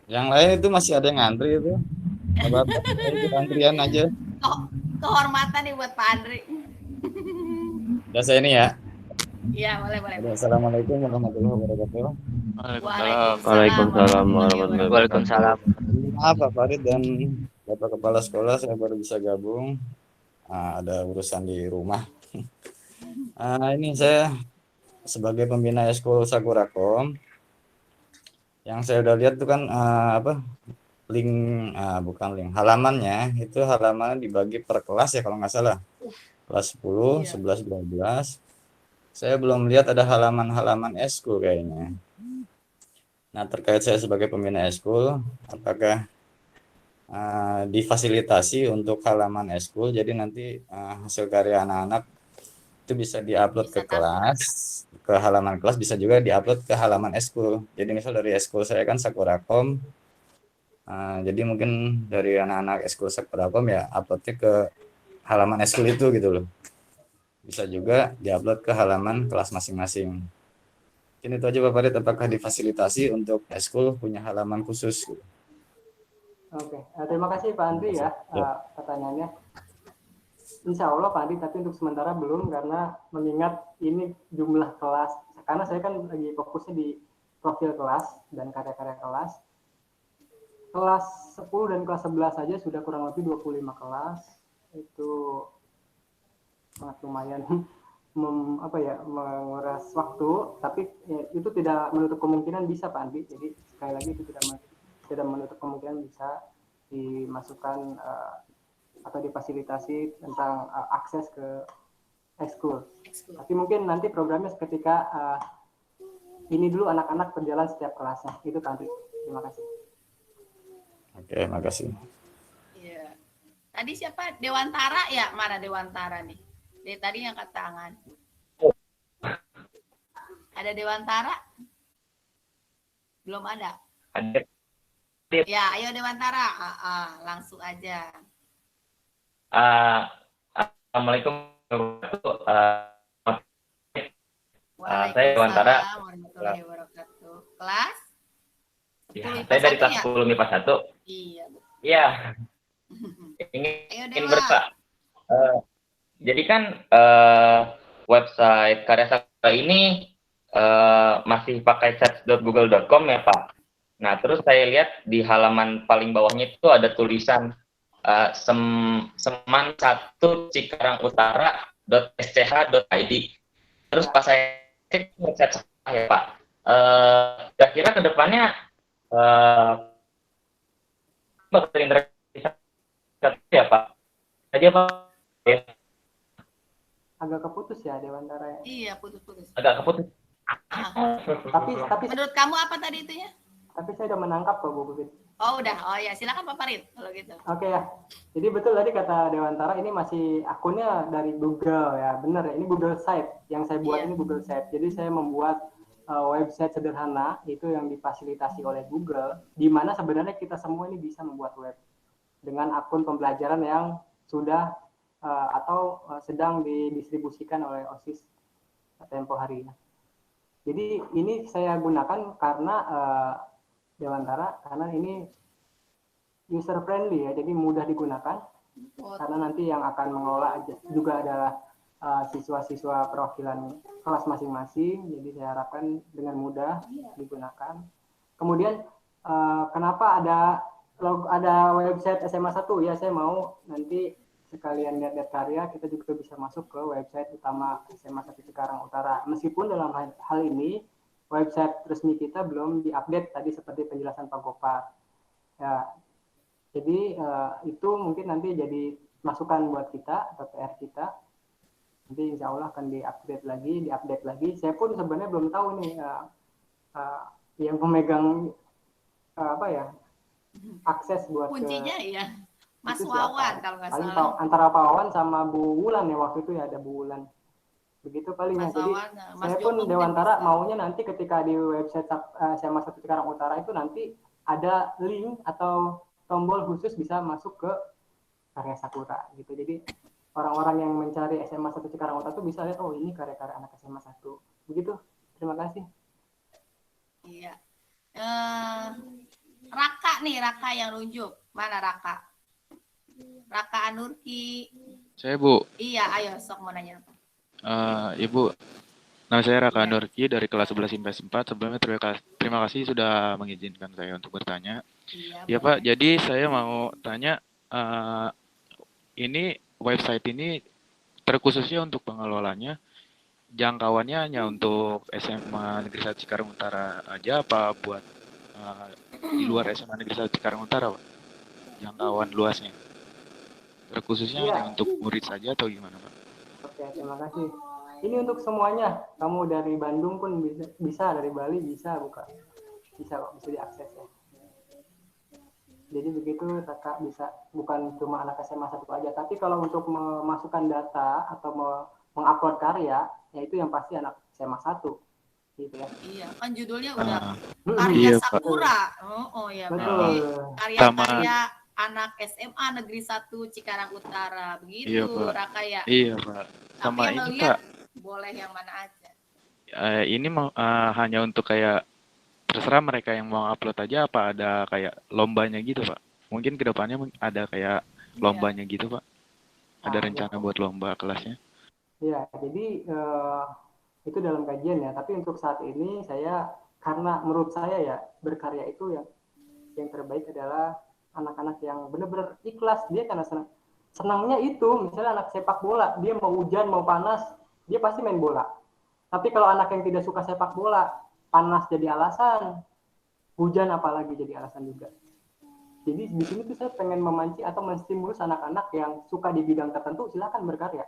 Yang lain itu masih ada yang ngantri itu. Apa-apa, ikut antrian aja. Kehormatan nih buat Pak Andri. Udah saya ini ya. Iya, boleh. Assalamualaikum warahmatullahi wabarakatuh. Waalaikumsalam warahmatullahi wabarakatuh. Waalaikumsalam. Maaf Pak Farid dan Bapak Kepala Sekolah, saya baru bisa gabung. Ada urusan di rumah. Ini saya sebagai pembina Eskul Sakurakom. Yang saya udah lihat tuh kan link, bukan link, halamannya itu halaman dibagi per kelas ya kalau nggak salah. Kelas 10, 11, 12. Saya belum lihat ada halaman-halaman eskul kayaknya. Nah, terkait saya sebagai pembina eskul, apakah difasilitasi untuk halaman eskul, jadi nanti hasil karya anak-anak itu bisa diupload ke kelas, ke halaman kelas, bisa juga diupload ke halaman eskul. Jadi misal dari eskul saya kan Sakurakom, jadi mungkin dari anak-anak eskul Sakurakom ya uploadnya ke halaman eskul itu gitu loh. Bisa juga diupload ke halaman kelas masing-masing. Mungkin itu aja Pak Farid, apakah difasilitasi untuk eskul punya halaman khusus? Oke, terima kasih Pak Andri ya pertanyaannya. Insya Allah Pak Andri, tapi untuk sementara belum, karena mengingat ini jumlah kelas, karena saya kan lagi fokusnya di profil kelas dan karya-karya kelas. Kelas 10 dan kelas 11 saja sudah kurang lebih 25 kelas, itu sangat lumayan menguras waktu, tapi itu tidak menutup kemungkinan bisa Pak Andri. Jadi sekali lagi itu tidak menutup kemungkinan bisa dimasukkan atau difasilitasi tentang akses ke eskul. Tapi mungkin nanti programnya ketika ini dulu anak-anak berjalan setiap kelasnya. Itu Pak Andri. Terima kasih. Oke, makasih. Iya. Tadi siapa? Dewantara ya? Mana Dewantara nih? Dari tadi yang angkat tangan. Ada Dewantara? Belum ada? Ada. Ya, ayo Dewantara. Langsung aja. Assalamualaikum warahmatullahi saya Dewantara. Warahmatullahi wabarakatuh. Kelas? Saya dari kelas 10 MIPA 1. Iya. Iya. Ingin bertanya. Jadi kan website Karya Sakura ini masih pakai search.google.com ya Pak. Nah terus saya lihat di halaman paling bawahnya itu ada tulisan Seman 1 Cikarang Utara.sch.id. Terus pas saya cek website ya Pak, kira-kira kedepannya bakal terintegrasi ya Pak? Aja Pak. Ya. Agak keputus ya Dewantara ya. Iya, putus-putus. Agak keputus. Tapi menurut kamu apa tadi itunya? Tapi saya udah menangkap kok Bu Bukit. Oh udah, oh ya silakan Pak Farid kalau gitu. Oke ya, jadi betul tadi kata Dewantara, ini masih akunnya dari Google ya, benar ya, ini Google Site, yang saya buat ini Google Site. Jadi saya membuat website sederhana itu yang difasilitasi oleh Google, di mana sebenarnya kita semua ini bisa membuat web dengan akun pembelajaran yang sudah atau sedang didistribusikan oleh OSIS tempo hari ini. Jadi ini saya gunakan karena Dewantara, karena ini user friendly ya, jadi mudah digunakan. Karena nanti yang akan mengelola juga adalah siswa-siswa perwakilan kelas masing-masing, jadi saya harapkan dengan mudah digunakan. Kemudian kenapa ada website SMA 1 ya, saya mau nanti sekalian lihat karya, kita juga bisa masuk ke website utama SMA 1 Cikarang Utara. Meskipun dalam hal ini website resmi kita belum diupdate tadi seperti penjelasan Pak Gopar. Ya, jadi itu mungkin nanti jadi masukan buat kita atau PR kita. Nanti insya Allah akan diupdate lagi. Saya pun sebenarnya belum tahu nih yang pemegang akses buat kuncinya ya Mas itu Wawan siapa? kalau nggak Paling salah. antara Pak Wawan sama Bu Wulan ya waktu itu ya, ada Bu Wulan. Begitu paling ya. Mas Jadi Wawan, Mas saya Joko pun mungkin Dewantara bisa. maunya nanti ketika di website SMA 1 Cikarang Utara itu nanti ada link atau tombol khusus bisa masuk ke karya Sakura gitu. Jadi orang-orang yang mencari SMA 1 Cikarang Utara itu bisa lihat, oh ini karya-karya anak SMA 1. Begitu. Terima kasih. Iya. Raka yang nunjuk. Mana Raka? Raka Anurki. Saya Bu. Iya, ayo sok mau nanya apa? Ibu, nama saya Raka Anurki dari kelas 11 IPS 4. Sebelumnya terima kasih sudah mengizinkan saya untuk bertanya. Iya, Pak, jadi saya mau tanya, ini website ini terkhususnya untuk pengelolanya, jangkauannya hanya untuk SMA Negeri 1 Cikarang Utara aja apa buat di luar SMA Negeri 1 Cikarang Utara, Pak? Jangkauan luasnya. Terkhususnya hanya untuk murid saja atau gimana, Pak? Oke, terima kasih. Ini untuk semuanya. Kamu dari Bandung pun bisa, dari Bali bisa bisa kok, bisa diakses ya. Jadi begitu kakak bisa, bukan cuma anak SMA 1 aja, tapi kalau untuk memasukkan data atau mengupload karya, ya itu yang pasti anak SMA 1 gitu ya. Iya, kan judulnya udah karya Sakura. Oh ya, berarti karya-karya anak SMA Negeri 1 Cikarang Utara. Begitu, Raka ya. Iya, Pak. Tapi yang ngeliat boleh yang mana aja. Ini hanya untuk kayak terserah mereka yang mau upload aja apa ada kayak lombanya gitu, Pak? Mungkin kedepannya ada kayak lombanya gitu, Pak? Ada rencana buat lomba kelasnya? Iya, jadi itu dalam kajian ya. Tapi untuk saat ini karena menurut saya ya berkarya itu yang terbaik adalah anak-anak yang benar-benar ikhlas. Dia karena senangnya itu, misalnya anak sepak bola, dia mau hujan mau panas, dia pasti main bola. Tapi kalau anak yang tidak suka sepak bola, panas jadi alasan, hujan apalagi jadi alasan juga. Jadi di sini tuh saya pengen memancing atau menstimulus anak-anak yang suka di bidang tertentu, silakan berkarya.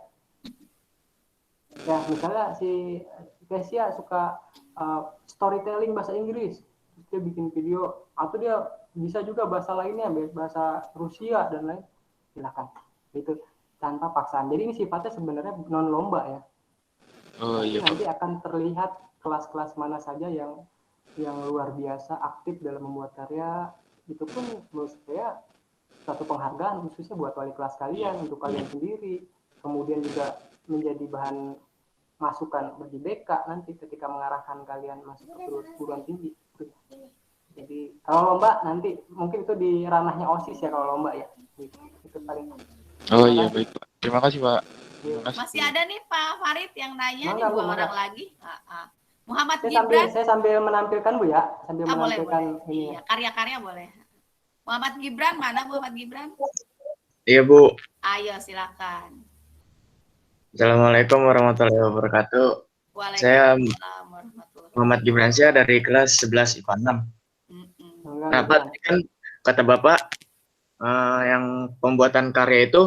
Ya, misalnya si Kesia suka storytelling bahasa Inggris, dia bikin video, atau dia bisa juga bahasa lainnya, bahasa Rusia dan lain, silakan. Itu tanpa paksaan. Jadi ini sifatnya sebenarnya non lomba ya. Oh iya, nanti akan terlihat kelas-kelas mana saja yang luar biasa aktif dalam membuat karya. Itu pun menurut saya satu penghargaan khususnya buat wali kelas kalian, untuk kalian sendiri. Kemudian juga menjadi bahan masukan bagi BK nanti ketika mengarahkan kalian masuk ke perguruan tinggi. Jadi kalau lomba nanti mungkin itu di ranahnya OSIS ya kalau lomba ya. Itu paling. Oh iya, baik Pak. Terima kasih Pak. Masih ada nih Pak Farid yang nanya nih 2 orang lagi. Muhammad Gibran. Saya sambil menampilkan Bu ya, menampilkan boleh. Ini. Iya, karya-karya boleh. Muhammad Gibran, mana Muhammad Gibran? Iya Bu. Ayo silakan. Assalamualaikum warahmatullahi wabarakatuh. Saya Muhammad Gibran dari kelas 11 IPA 6. Nah Pak, kan kata Bapak yang pembuatan karya itu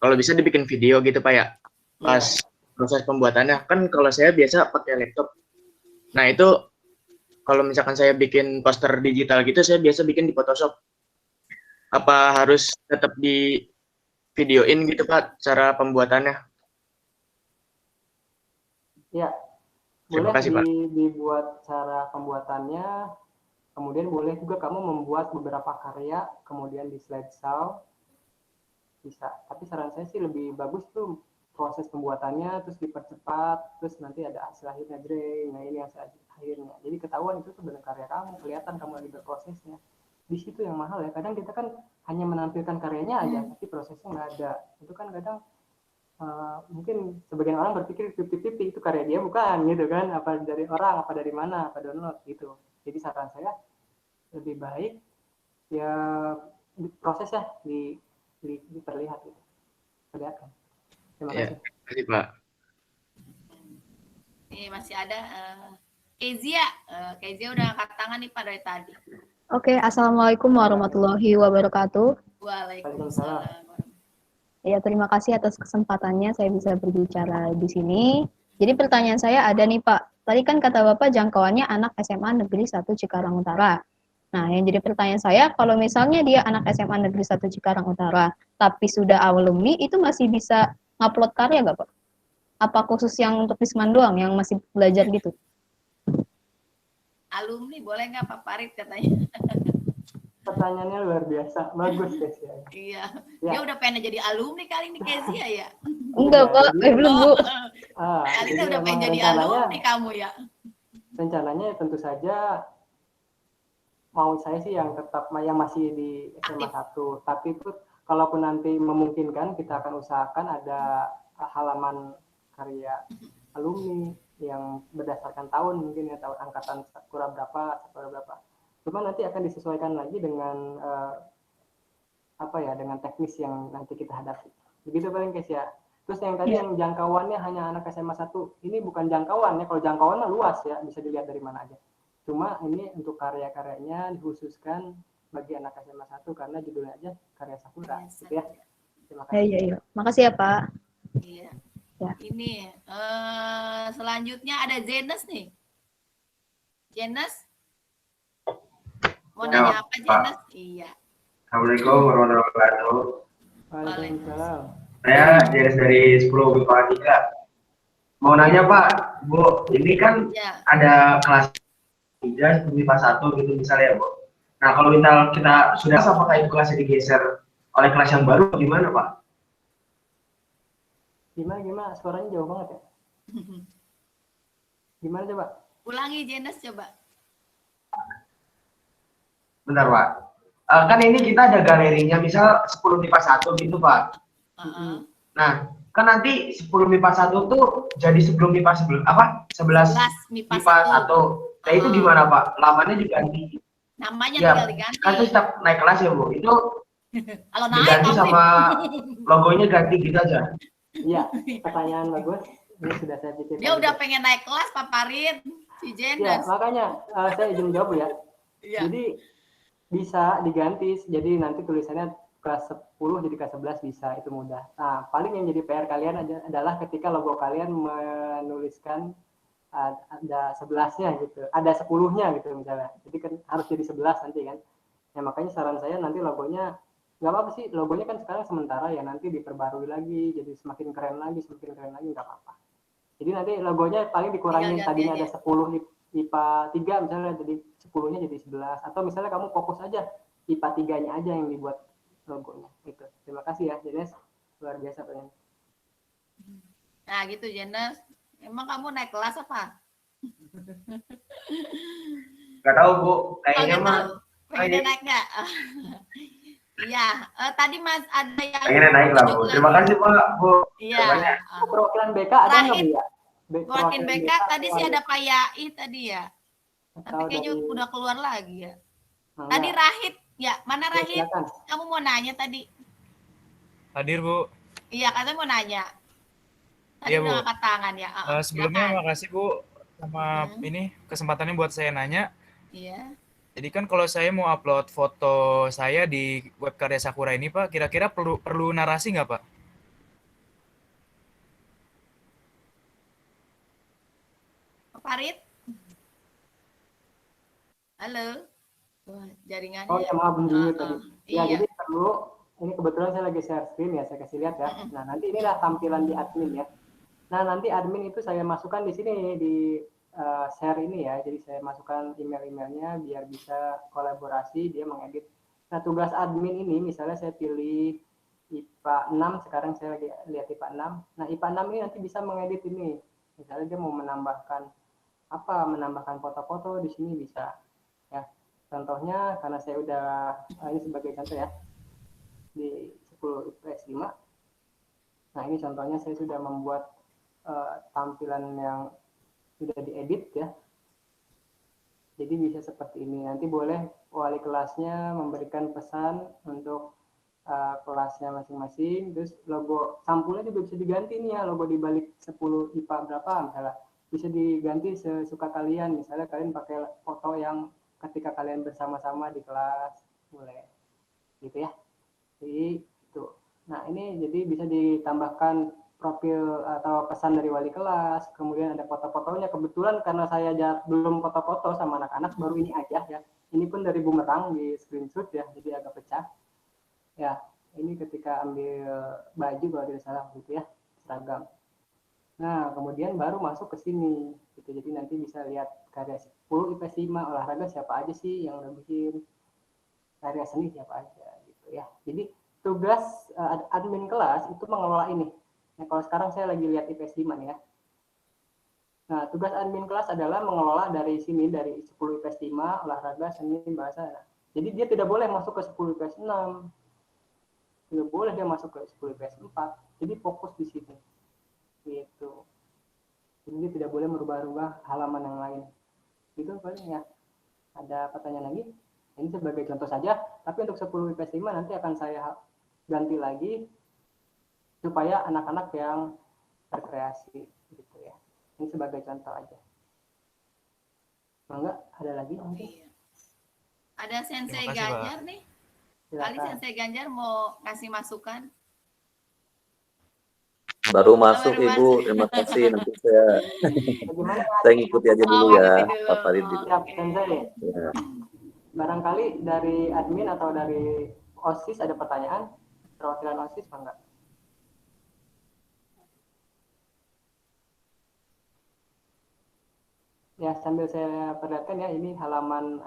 kalau bisa dibikin video gitu Pak ya, pas proses pembuatannya. Kan kalau saya biasa pakai laptop. Nah itu kalau misalkan saya bikin poster digital gitu, saya biasa bikin di Photoshop. Apa harus tetap di videoin gitu Pak cara pembuatannya? Ya, boleh dibuat cara pembuatannya. Kemudian boleh juga kamu membuat beberapa karya, kemudian di slideshow. Bisa. Tapi saran saya sih lebih bagus tuh proses pembuatannya, terus dipercepat, terus nanti ada hasil akhirnya jreng. Nah ini hasil akhirnya. Jadi ketahuan itu sebenarnya karya kamu, kelihatan kamu lagi berprosesnya. Di situ yang mahal ya. Kadang kita kan hanya menampilkan karyanya aja, tapi prosesnya nggak ada. Itu kan kadang mungkin sebagian orang berpikir 50-50 itu karya dia bukan gitu kan, apa dari orang, apa dari mana, apa download gitu. Jadi saran saya lebih baik ya prosesnya diperlihat gitu. Perlihatkan. Terima kasih. Terima kasih Pak. Ini masih ada Kezia. Kezia udah angkat tangan nih Pak dari tadi. Oke, Assalamualaikum warahmatullahi wabarakatuh. Waalaikumsalam. Ya, terima kasih atas kesempatannya saya bisa berbicara di sini. Jadi pertanyaan saya ada nih Pak. Tadi kan kata Bapak jangkauannya anak SMA Negeri 1 Cikarang Utara. Nah, yang jadi pertanyaan saya, kalau misalnya dia anak SMA Negeri 1 Cikarang Utara, tapi sudah alumni, itu masih bisa ngupload karya nggak Pak? Apa khusus yang untuk Wisman doang yang masih belajar gitu? Alumni boleh nggak Pak Farid katanya? Pertanyaannya luar biasa, bagus guys ya. Iya, dia udah pengen jadi alumni kali ini Kezia ya? Enggak Pak, belum Bu. Kali ini udah pengen jadi alumni kamu ya? Rencananya tentu saja mau saya sih yang tetap yang masih di SMA 1, tapi itu kalaupun nanti memungkinkan kita akan usahakan ada halaman karya alumni yang berdasarkan tahun mungkin ya, tahun angkatan sakura berapa. Cuma nanti akan disesuaikan lagi dengan dengan teknis yang nanti kita hadapi. Begitu paling guys ya. Terus yang tadi yang jangkauannya hanya anak SMA 1, ini bukan jangkauan ya. Kalau jangkauan mah luas ya, bisa dilihat dari mana aja. Cuma ini untuk karya-karyanya dikhususkan bagi anak SMA 1 karena judulnya aja Karya Sakura gitu ya. Terima kasih. Iya. Makasih ya Pak. Iya. Ya. Ini selanjutnya ada Zenes nih. Zenes? Mau nanya apa Zenes? Iya. Assalamualaikum warahmatullahi wabarakatuh. Waalaikumsalam. Saya Zenes dari 10 MIPA 3. Mau nanya Pak, Bu, ini kan ada kelas 3, MIPA 1 gitu misalnya ya Bu. Nah kalau kita sudah apakah itu kelasnya digeser oleh kelas yang baru gimana Pak? Gimana? Suaranya jauh banget ya. Gimana coba? Ulangi Zenes coba. Bentar Pak. Kan ini kita ada galerinya misal 10 MIPA 1 gitu Pak. Nah, kan nanti 10 MIPA 1 tuh jadi sebelum MIPA 11 MIPA 1. Nah, itu gimana Pak? Lamanya diganti. Namanya ya, tinggal diganti. Kan itu setiap naik kelas ya Bu. Itu kalau diganti sama logonya ganti gitu aja. Iya, pertanyaan bagus. Ini sudah saya pikirkan. Dia udah pengen naik kelas Pak Farid. Si Zenes. Ya, makanya saya izin jawab ya. Jadi bisa diganti, jadi nanti tulisannya kelas 10 jadi kelas 11 bisa, itu mudah. Nah, paling yang jadi PR kalian adalah ketika logo kalian menuliskan ada 11-nya gitu, ada 10-nya gitu misalnya. Jadi kan harus jadi 11 nanti kan. Ya makanya saran saya nanti logonya, nggak apa-apa sih, logonya kan sekarang sementara ya, nanti diperbarui lagi, jadi semakin keren lagi, nggak apa-apa. Jadi nanti logonya paling dikurangin, tadinya ada 10 IPA 3 misalnya jadi 10-nya jadi 11, atau misalnya kamu fokus aja IPA 3-nya aja yang dibuat logonya gitu. Terima kasih ya Zenes, luar biasa pengen. Nah gitu Zenes, emang kamu naik kelas apa? Gak tahu Bu, kayaknya mah pengen naik nggak? Iya, tadi Mas ada yang pengen naik lah Bu. Terima kasih Pak Bu. Iya. Perwakilan BK ada nggak Bu ya? Perwakilan BK tadi sih ada Pak Yai tadi ya. Tapi kayaknya udah keluar lagi ya. Tadi Rahid, ya mana Rahid? Kamu mau nanya tadi? Hadir Bu. Iya, katanya mau nanya. Tadi Iya, udah Bu. angkat tangan ya. Sebelumnya makasih Bu sama ini kesempatannya buat saya nanya. Iya. Jadi kan kalau saya mau upload foto saya di web Karya Sakura ini Pak, kira-kira perlu narasi nggak Pak? Pak Farid? Halo? Wah, jaringannya. Oh ya maaf dulu tadi. Ya Iya. jadi perlu, ini kebetulan saya lagi share screen ya, saya kasih lihat ya. Nah nanti inilah tampilan di admin ya. Nah nanti admin itu saya masukkan di sini di share ini ya. Jadi saya masukkan email-emailnya biar bisa kolaborasi, dia mengedit. Nah tugas admin ini misalnya saya pilih IPA 6, sekarang saya lagi lihat IPA 6. Nah IPA 6 ini nanti bisa mengedit ini. Misalnya dia mau menambahkan foto-foto di sini bisa. Ya, contohnya karena saya udah ini sebagai contoh ya di 10 IPS 5. Nah ini contohnya saya sudah membuat tampilan yang sudah diedit ya. Jadi bisa seperti ini. Nanti boleh wali kelasnya memberikan pesan untuk kelasnya masing-masing. Terus logo sampulnya juga bisa diganti nih ya, logo di balik 10 IPA berapa misalnya. bisa diganti sesuka kalian. Misalnya kalian pakai foto yang ketika kalian bersama-sama di kelas, boleh gitu ya. Jadi itu. Nah, ini jadi bisa ditambahkan profil atau pesan dari wali kelas, kemudian ada foto-fotonya. Kebetulan karena saya belum foto-foto sama anak-anak, baru ini aja ya. Ini pun dari bumerang di screenshot ya, jadi agak pecah. Ya, ini ketika ambil baju kalau tidak salah gitu ya, seragam. Nah, kemudian baru masuk ke sini gitu. Jadi nanti bisa lihat karya 10 IPS 5 olahraga siapa aja sih yang udah bikin, karya seni siapa aja gitu ya. Jadi tugas admin kelas itu mengelola ini. Nah, kalau sekarang saya lagi lihat IPS 5 nih ya. Nah, tugas admin kelas adalah mengelola dari sini, dari 10 IPS 5, olahraga, seni, bahasa. Jadi dia tidak boleh masuk ke 10 IPS 6. Tidak boleh dia masuk ke 10 IPS 4. Jadi fokus di sini. Gitu. Jadi dia tidak boleh merubah-rubah halaman yang lain. Itu paling ya. Ada pertanyaan lagi? Ini sebagai contoh saja, tapi untuk 10 IPS 5 nanti akan saya ganti lagi supaya anak-anak yang berkreasi gitu ya. Ini sebagai contoh aja. Enggak, ada lagi mungkin? Ada Sensei Ganjar nih. Kali Sensei Ganjar mau kasih masukan. Baru masuk Ibu, terima kasih. Nanti saya ngikuti aja dulu ya, Pak Farid. Ya. Barangkali dari admin atau dari OSIS ada pertanyaan? Perwakilan OSIS enggak? Ya, sambil saya perlihatkan ya, ini halaman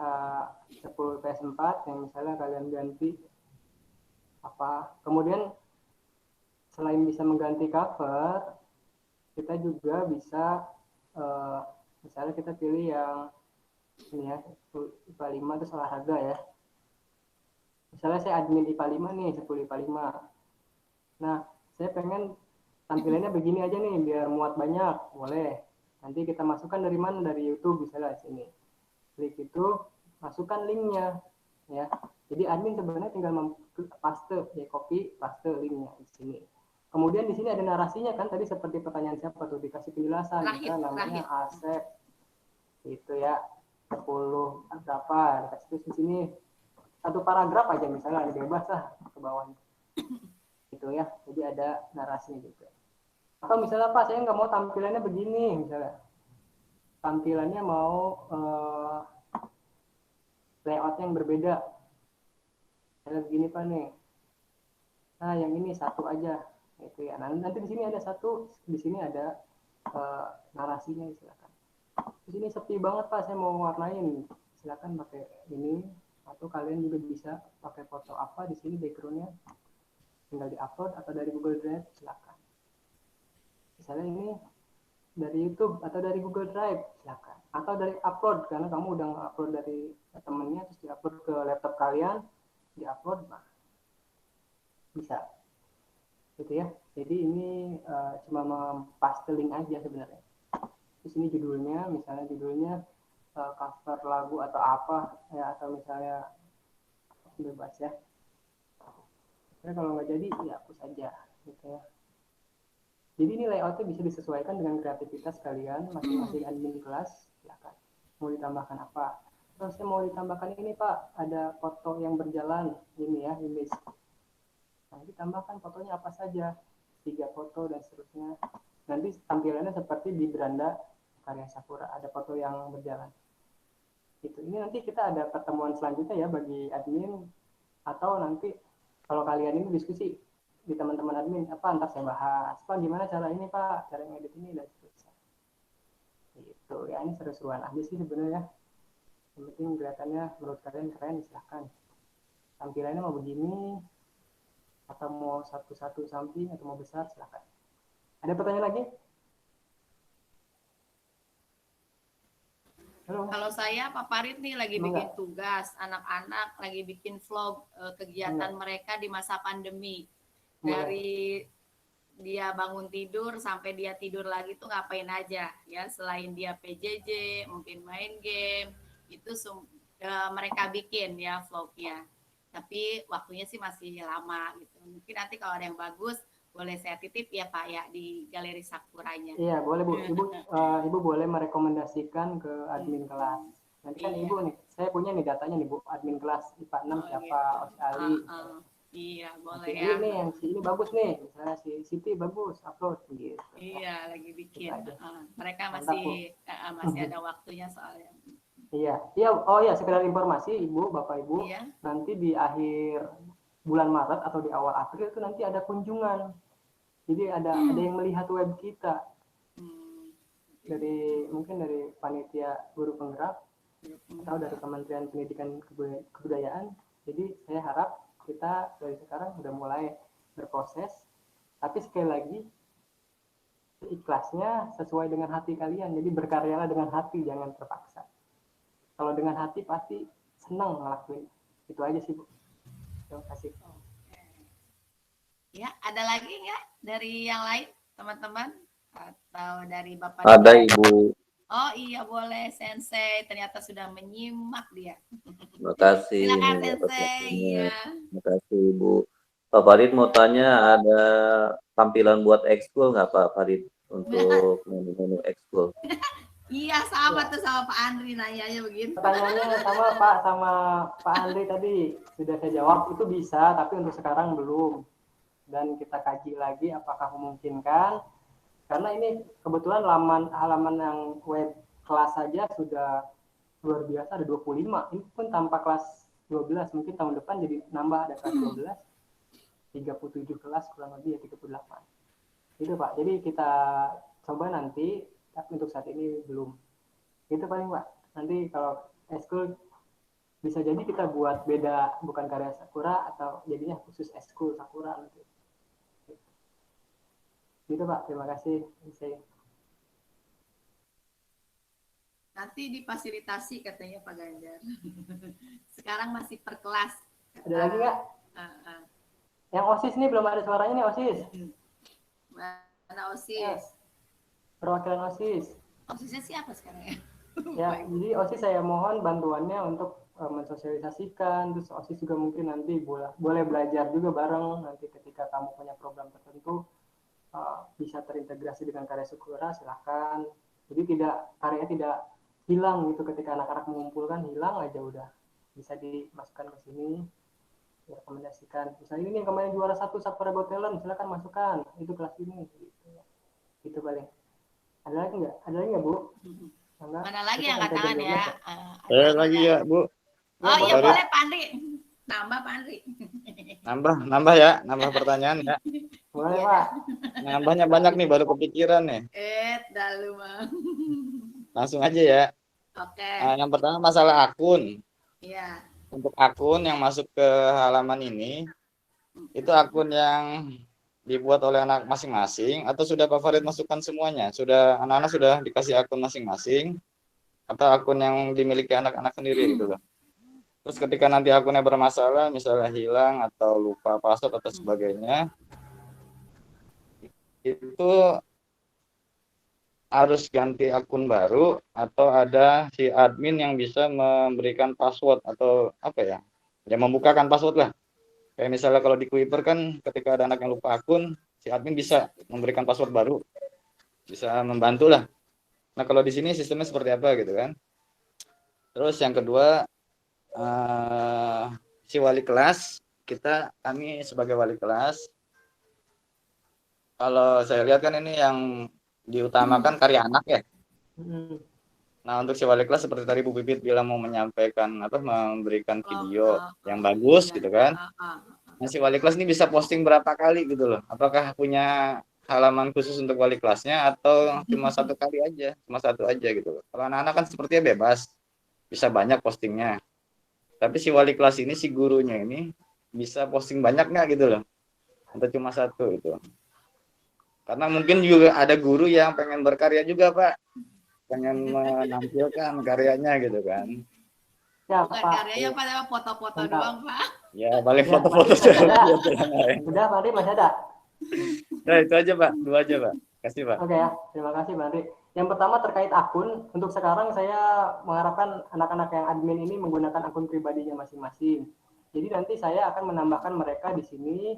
10 PS4 yang misalnya kalian ganti apa. Kemudian selain bisa mengganti cover, kita juga bisa misalnya kita pilih yang ini ya, IPA 5 itu olahraga ya. Misalnya saya admin IPA 5 nih, 10 IPA 5. Nah, saya pengen tampilannya begini aja nih, biar muat banyak, boleh. Nanti kita masukkan dari mana? Dari YouTube misalnya sini. Klik itu, masukkan linknya ya. Jadi admin sebenarnya tinggal paste, ya copy, paste linknya di sini. Kemudian di sini ada narasinya kan, tadi seperti pertanyaan siapa tuh, dikasih penjelasan, misalnya namanya Asep, itu ya, 10 berapa, dikasih terus di sini satu paragraf aja misalnya, bebas lah ke bawahnya. Itu ya, jadi ada narasinya juga. Atau misalnya Pak, saya nggak mau tampilannya begini, misalnya. Tampilannya mau layout yang berbeda. Misalnya begini Pak nih. Nah, yang ini satu aja. Gitu ya. Nah, nanti di sini ada satu, di sini ada narasinya, silakan. Di sini sepi banget Pak, saya mau warnain. Silakan pakai ini. Atau kalian juga bisa pakai foto apa di sini backgroundnya. Tinggal di-upload atau dari Google Drive, silakan. Misalnya ini dari YouTube atau dari Google Drive, silakan. Atau dari upload, karena kamu udah nge-upload dari temennya, terus di-upload ke laptop kalian, di-upload, nah, bisa. Gitu ya. Jadi ini cuma mempaste link aja sebenarnya. Terus ini judulnya, misalnya judulnya cover lagu atau apa, ya, atau misalnya bebas ya. Karena kalau nggak jadi, ya hapus aja, gitu ya. Jadi ini layoutnya bisa disesuaikan dengan kreativitas kalian, masing-masing admin kelas, silakan. Mau ditambahkan apa? Terus saya mau ditambahkan ini Pak, ada foto yang berjalan, ini ya, image. Nah, ditambahkan fotonya apa saja, 3 foto dan seterusnya. Nanti tampilannya seperti di beranda karya Sakura, ada foto yang berjalan. Gitu. Ini nanti kita ada pertemuan selanjutnya ya bagi admin, atau nanti kalau kalian ini diskusi di teman-teman admin, apa ntar saya bahas, Pak gimana cara ini Pak, cara ngedit ini dan seterusnya. Gitu ya, ini seru-seruan aja sih sebenarnya. Yang penting kelihatannya menurut kalian keren, silahkan. Tampilannya mau begini, atau mau satu-satu samping, atau mau besar, silahkan. Ada pertanyaan lagi? Halo. Kalau saya Pak Farid nih lagi bikin tugas, anak-anak lagi bikin vlog kegiatan mereka di masa pandemi. Dari dia bangun tidur sampai dia tidur lagi tuh ngapain aja ya, selain dia PJJ mungkin main game itu mereka bikin ya vlognya, tapi waktunya sih masih lama gitu. Mungkin nanti kalau ada yang bagus boleh saya titip ya Pak ya di Galeri Sakuranya. Iya, boleh Bu. Ibu boleh merekomendasikan ke admin kelas. Nanti kan Ibu nih, saya punya nih datanya nih Bu, admin kelas IPA 6 siapa, Osi Ali. Iya, boleh Si ya. ini nih, yang si ini bagus nih, misalnya si Siti bagus, upload gitu. Iya, lagi bikin. Mereka Mantap, masih ada waktunya soalnya. Iya, iya. Oh iya, sekedar informasi Ibu, Bapak Ibu, nanti di akhir bulan Maret atau di awal April itu nanti ada kunjungan. Jadi ada yang melihat web kita. Mungkin dari panitia guru penggerak atau dari Kementerian Pendidikan Kebudayaan. Jadi saya harap kita dari sekarang sudah mulai berproses, tapi sekali lagi ikhlasnya sesuai dengan hati kalian. Jadi berkaryalah dengan hati, jangan terpaksa. Kalau dengan hati pasti senang ngelakuin. Itu aja sih Bu. Terima kasih. Ya, ada lagi nggak dari yang lain teman-teman atau dari Bapak? Ada Ibu. Oh iya boleh Sensei, ternyata sudah menyimak dia. Terima kasih. Silakan Sensei. Iya. Terima kasih Ibu. Pak Farid mau tanya, ada tampilan buat ekskul nggak Pak Farid untuk menu ekskul? Iya sama tuh sama Pak Andri nanyanya begitu. Pertanyaannya sama Pak Andri tadi sudah saya jawab, itu bisa tapi untuk sekarang belum. Dan kita kaji lagi apakah memungkinkan. Karena ini kebetulan halaman yang web kelas saja sudah luar biasa, ada 25. Ini pun tanpa kelas 12, mungkin tahun depan jadi nambah ada kelas 12. 37 kelas kurang lebih ya 38. Itu Pak. Jadi kita coba nanti, tapi untuk saat ini belum. Itu paling Pak. Nanti kalau eskul bisa jadi kita buat beda, bukan karya Sakura atau jadinya khusus eskul Sakura nanti. Gitu Pak, terima kasih. Nanti difasilitasi katanya Pak Ganjar. Sekarang masih per kelas. Ada lagi nggak? Yang OSIS nih belum ada suaranya nih OSIS. Mana OSIS? Perwakilan OSIS. OSISnya siapa sekarang ya? Ya, jadi OSIS saya mohon bantuannya untuk mensosialisasikan. Terus OSIS juga mungkin nanti boleh belajar juga bareng. Nanti ketika kamu punya program tertentu, bisa terintegrasi dengan karya Sakura, silahkan. Jadi karyanya tidak hilang gitu ketika anak-anak mengumpulkan, hilang aja udah. Bisa dimasukkan ke sini, direkomendasikan. Misalnya ini yang kemarin juara 1 Sakura Got Talent, silahkan masukkan. Itu kelas ini. Gitu paling. Ada lagi nggak? Ada lagi nggak Bu? Mana lagi yang angkat tangan ya? Ada lagi ya Bu. Oh iya boleh Pak Andri. Nambah Pak Andri. Nambah ya, nambah pertanyaan ya. Boleh Pak. Nambahnya banyak nih, baru kepikiran nih. Dalu Bang. Langsung aja ya. Oke. Yang pertama masalah akun. Iya. Untuk akun yang masuk ke halaman ini, itu akun yang dibuat oleh anak masing-masing atau sudah Pak Farid masukkan semuanya? Anak-anak sudah dikasih akun masing-masing atau akun yang dimiliki anak-anak sendiri gitu loh. Terus ketika nanti akunnya bermasalah, misalnya hilang atau lupa password atau sebagainya, itu harus ganti akun baru atau ada si admin yang bisa memberikan password atau apa ya membukakan password lah. Kayak misalnya kalau di Kuiper kan ketika ada anak yang lupa akun, si admin bisa memberikan password baru, bisa membantu lah. Nah kalau di sini sistemnya seperti apa gitu kan. Terus yang kedua, si wali kelas, kami sebagai wali kelas, kalau saya lihat kan ini yang diutamakan karya anak ya. Nah untuk si wali kelas seperti tadi Bu Pipit bilang mau menyampaikan memberikan video yang bagus gitu kan. Nah si wali kelas ini bisa posting berapa kali gitu loh. Apakah punya halaman khusus untuk wali kelasnya atau cuma satu kali aja, cuma satu aja gitu loh. Kalau anak-anak kan sepertinya bebas, bisa banyak postingnya. Tapi si wali kelas ini, si gurunya ini bisa posting banyak nggak gitu loh, atau cuma satu itu. Karena mungkin juga ada guru yang pengen berkarya juga Pak, pengen menampilkan karyanya gitu kan. Ya, bukan Pak. karyanya Pak, tapi foto-foto doang Pak. Ya paling foto-foto saja. Udah Pak Andri masih ada? Nah itu aja Pak, 2 aja Pak. Kasih Pak. Oke ya, terima kasih Pak Andri. Yang pertama terkait akun, untuk sekarang saya mengharapkan anak-anak yang admin ini menggunakan akun pribadinya masing-masing. Jadi nanti saya akan menambahkan mereka di sini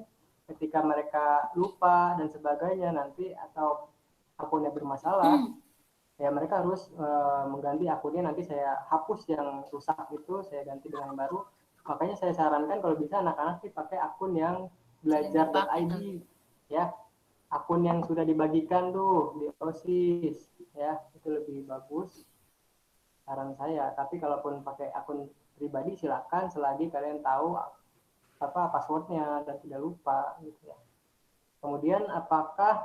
ketika mereka lupa dan sebagainya nanti atau akunnya bermasalah, ya mereka harus mengganti akunnya. Nanti saya hapus yang rusak itu, saya ganti dengan yang baru. Makanya saya sarankan kalau bisa anak-anak sih pakai akun yang belajar.id ya, akun yang sudah dibagikan tuh di OSIS ya, itu lebih bagus saran saya. Tapi kalaupun pakai akun pribadi silakan selagi kalian tahu apa passwordnya dan tidak lupa gitu ya. Kemudian apakah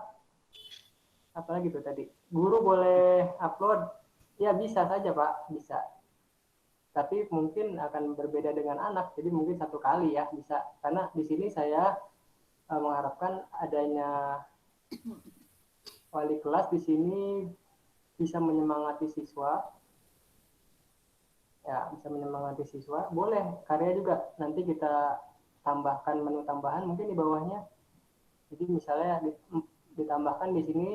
apalagi tuh tadi, guru boleh upload? Ya bisa saja Pak, bisa. Tapi mungkin akan berbeda dengan anak, jadi mungkin satu kali ya bisa. Karena di sini saya mengharapkan adanya wali kelas di sini bisa menyemangati siswa. Ya, bisa menyemangati siswa. Boleh karya juga, nanti kita tambahkan menu tambahan mungkin di bawahnya. Jadi misalnya ditambahkan di sini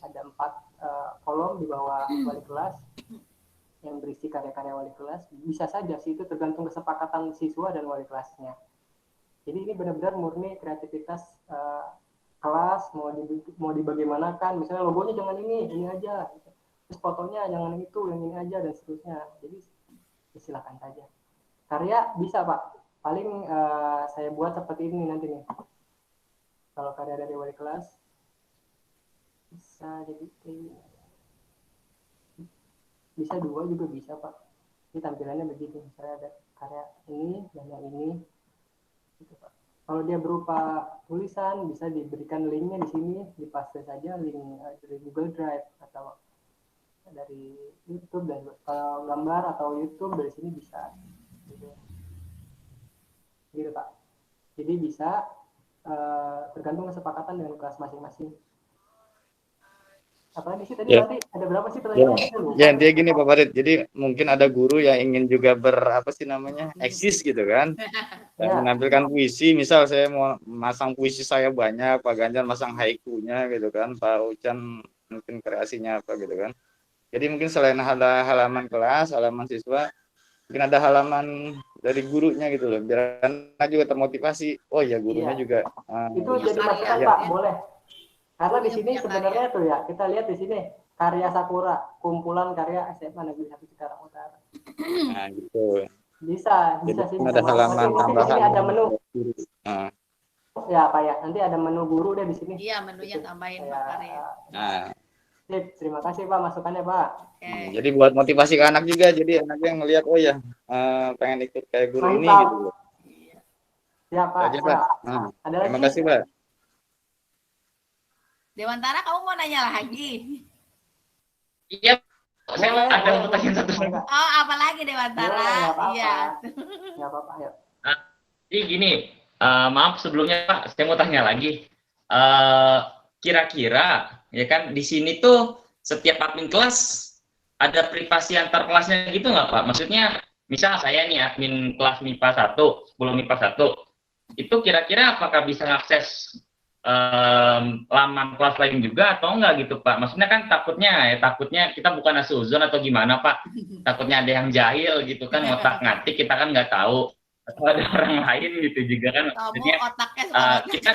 ada 4 kolom di bawah wali kelas yang berisi karya-karya wali kelas. Bisa saja sih, itu tergantung kesepakatan siswa dan wali kelasnya. Jadi ini benar-benar murni kreativitas kelas, mau dibagaimanakan. Misalnya logonya jangan ini aja. Terus fotonya jangan itu, yang ini aja, dan seterusnya. Jadi silakan saja. Karya bisa Pak. Paling saya buat seperti ini nanti nih. Kalau karya dari wali kelas bisa jadi bisa 2 juga bisa Pak. Ini tampilannya begitu. Misalnya ada karya ini dan yang ini. Gitu, Pak. Kalau dia berupa tulisan bisa diberikan linknya di sini, dipaste saja link dari Google Drive atau dari YouTube. Dan kalau gambar atau YouTube dari sini bisa. Gitu Pak. Jadi bisa tergantung kesepakatan dengan kelas masing-masing. Apalagi sih tadi Ya. nanti ada berapa sih pertanyaannya? Ya, intinya gini Pak Farid. Jadi mungkin ada guru yang ingin juga eksis gitu kan. Dan menampilkan puisi. Misal saya mau masang puisi saya banyak, Pak Ganjar masang haikunya gitu kan, Pak Ucan mungkin kreasinya apa gitu kan. Jadi mungkin selain ada halaman kelas, halaman siswa, mungkin ada halaman dari gurunya gitu loh. Biar anak juga termotivasi. Oh ya gurunya juga. Itu jadi masukan Pak, boleh. Karena di sini sebenarnya tuh ya, kita lihat di sini karya Sakura, kumpulan karya SMA Negeri 1 Cikarang Utara. Nah, gitu. Bisa sih. Ada halaman tambahan. Ada menu. Ya Pak ya, nanti ada menu guru deh di sini. Iya, menunya tambahin Pak Karya. Nah, terima kasih Pak masukannya Pak. jadi buat motivasi ke anak juga, jadi anaknya ngelihat oh ya pengen ikut kayak guru ini gitu loh. Ya Pak. Aja, Pak. Ada Terima lagi? kasih Pak. Dewantara, kamu mau nanya lagi? Iya, saya ada pertanyaan satu. Oh, apalagi Dewantara? Iya. Nggak apa-apa, ya. Jadi gini, maaf sebelumnya Pak, saya mau tanya lagi. Kira-kira ya kan di sini tuh setiap admin kelas ada privasi antar kelasnya gitu nggak Pak? Maksudnya misal saya nih admin kelas MIPA 1, 10 MIPA 1, itu kira-kira apakah bisa mengakses laman kelas lain juga atau enggak gitu Pak? Maksudnya kan takutnya kita bukan asuzon atau gimana Pak? Takutnya ada yang jahil gitu kan, ngotak-ngatik, kita kan nggak tahu. Atau ada orang lain gitu juga kan. Maksudnya kita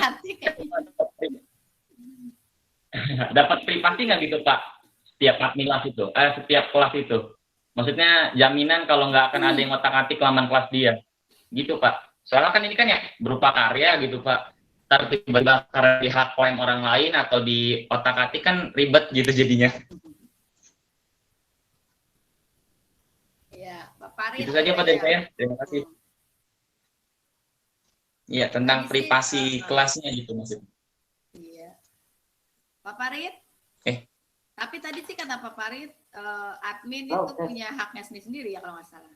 dapat privasi nggak gitu Pak? Setiap admin kelas itu, setiap kelas itu. Maksudnya jaminan kalau nggak akan ada yang ngotak-ngatik laman kelas dia. Gitu Pak. Soalnya kan ini kan ya berupa karya gitu Pak. Tiba-tiba karena di hak klaim orang lain atau di otak-atik kan ribet gitu jadinya. Ya, Pak Farid. Itu saja Pak dari saya. Terima kasih. Iya, tentang privasi kelasnya gitu maksudnya. Iya. Pak Farid? Tapi tadi sih kata Pak Farid, admin itu punya haknya sendiri ya kalau nggak salah.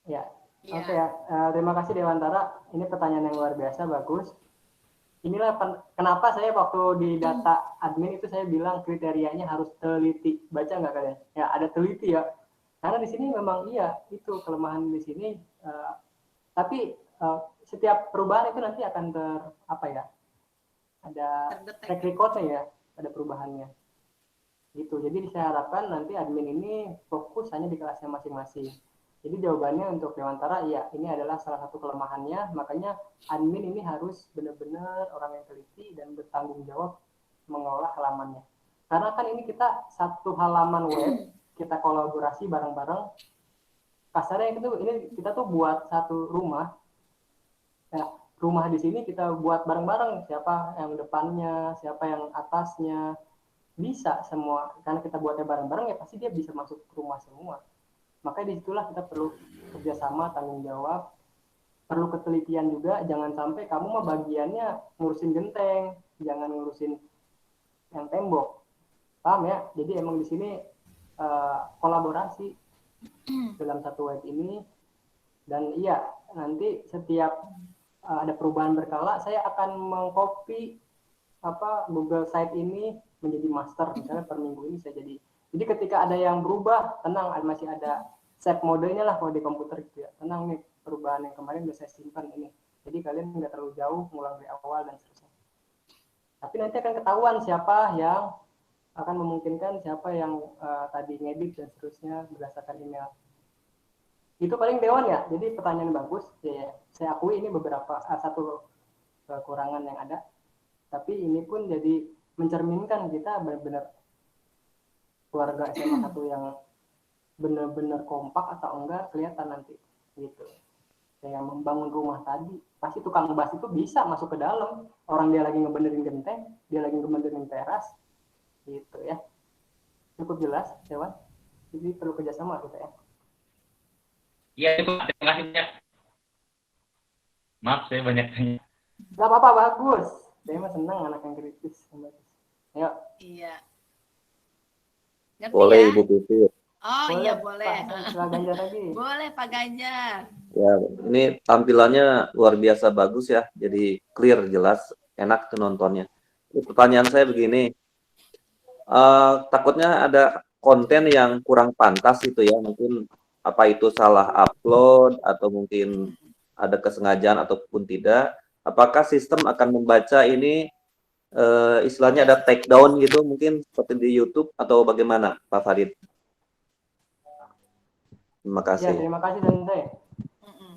Ya. Oke ya, terima kasih Dewantara. Ini pertanyaan yang luar biasa, bagus. Inilah kenapa saya waktu di data admin itu saya bilang kriterianya harus teliti. Baca nggak kalian? Ya ada teliti ya. Karena di sini memang iya itu kelemahan di sini. Tapi setiap perubahan itu nanti akan ada track recordnya ya, ada perubahannya. Gitu. Jadi saya harapkan nanti admin ini fokus hanya di kelasnya masing-masing. Jadi jawabannya untuk Dewantara, iya, ini adalah salah satu kelemahannya, makanya admin ini harus benar-benar orang yang teliti dan bertanggung jawab mengelola halamannya. Karena kan ini kita satu halaman web, kita kolaborasi bareng-bareng, kasarnya itu ini kita tuh buat satu rumah, ya, rumah di sini kita buat bareng-bareng, siapa yang depannya, siapa yang atasnya, bisa semua, karena kita buatnya bareng-bareng ya pasti dia bisa masuk ke rumah semua. Makanya disitulah kita perlu kerjasama, tanggung jawab, perlu ketelitian juga. Jangan sampai kamu mah bagiannya ngurusin genteng, jangan ngurusin yang tembok. Paham ya? Jadi emang di sini kolaborasi dalam satu web ini. Dan iya, nanti setiap ada perubahan berkala, saya akan mengcopy Google Site ini menjadi master. Misalnya per minggu ini saya jadi ketika ada yang berubah, tenang, masih ada save modenya lah kalau di komputer gitu ya. Tenang nih, perubahan yang kemarin udah saya simpan ini. Jadi kalian nggak terlalu jauh, ngulang dari awal dan seterusnya. Tapi nanti akan ketahuan siapa yang akan memungkinkan, siapa yang tadi ngedit dan seterusnya berdasarkan email. Itu paling Dewan ya. Jadi pertanyaan bagus. Ya, saya akui ini beberapa satu kekurangan yang ada. Tapi ini pun jadi mencerminkan kita benar-benar keluarga SMA 1 yang benar-benar kompak atau enggak kelihatan nanti gitu. Kayak membangun rumah tadi, pasti tukang bas itu bisa masuk ke dalam. Orang dia lagi ngebenerin genteng, dia lagi ngebenerin teras, gitu ya. Cukup jelas, Dewan. Jadi perlu kerjasama kita ya. Iya, itu terima kasih banyak. Maaf, saya banyak tanya. Gak apa-apa, bagus. Saya mah senang anak yang kritis. Ayo. Iya. Ngerti Boleh ya? Ibu Pipit. Oh Boleh, iya boleh. Pak Ganjar lagi. Boleh Pak Ganjar. Ya, ini tampilannya luar biasa bagus ya. Jadi clear, jelas, enak tuh nontonnya. Pertanyaan saya begini, takutnya ada konten yang kurang pantas itu ya, mungkin apa itu salah upload atau mungkin ada kesengajaan ataupun tidak. Apakah sistem akan membaca ini istilahnya ada take down gitu mungkin seperti di YouTube atau bagaimana Pak Farid? Terima kasih. Ya, terima kasih Sensei.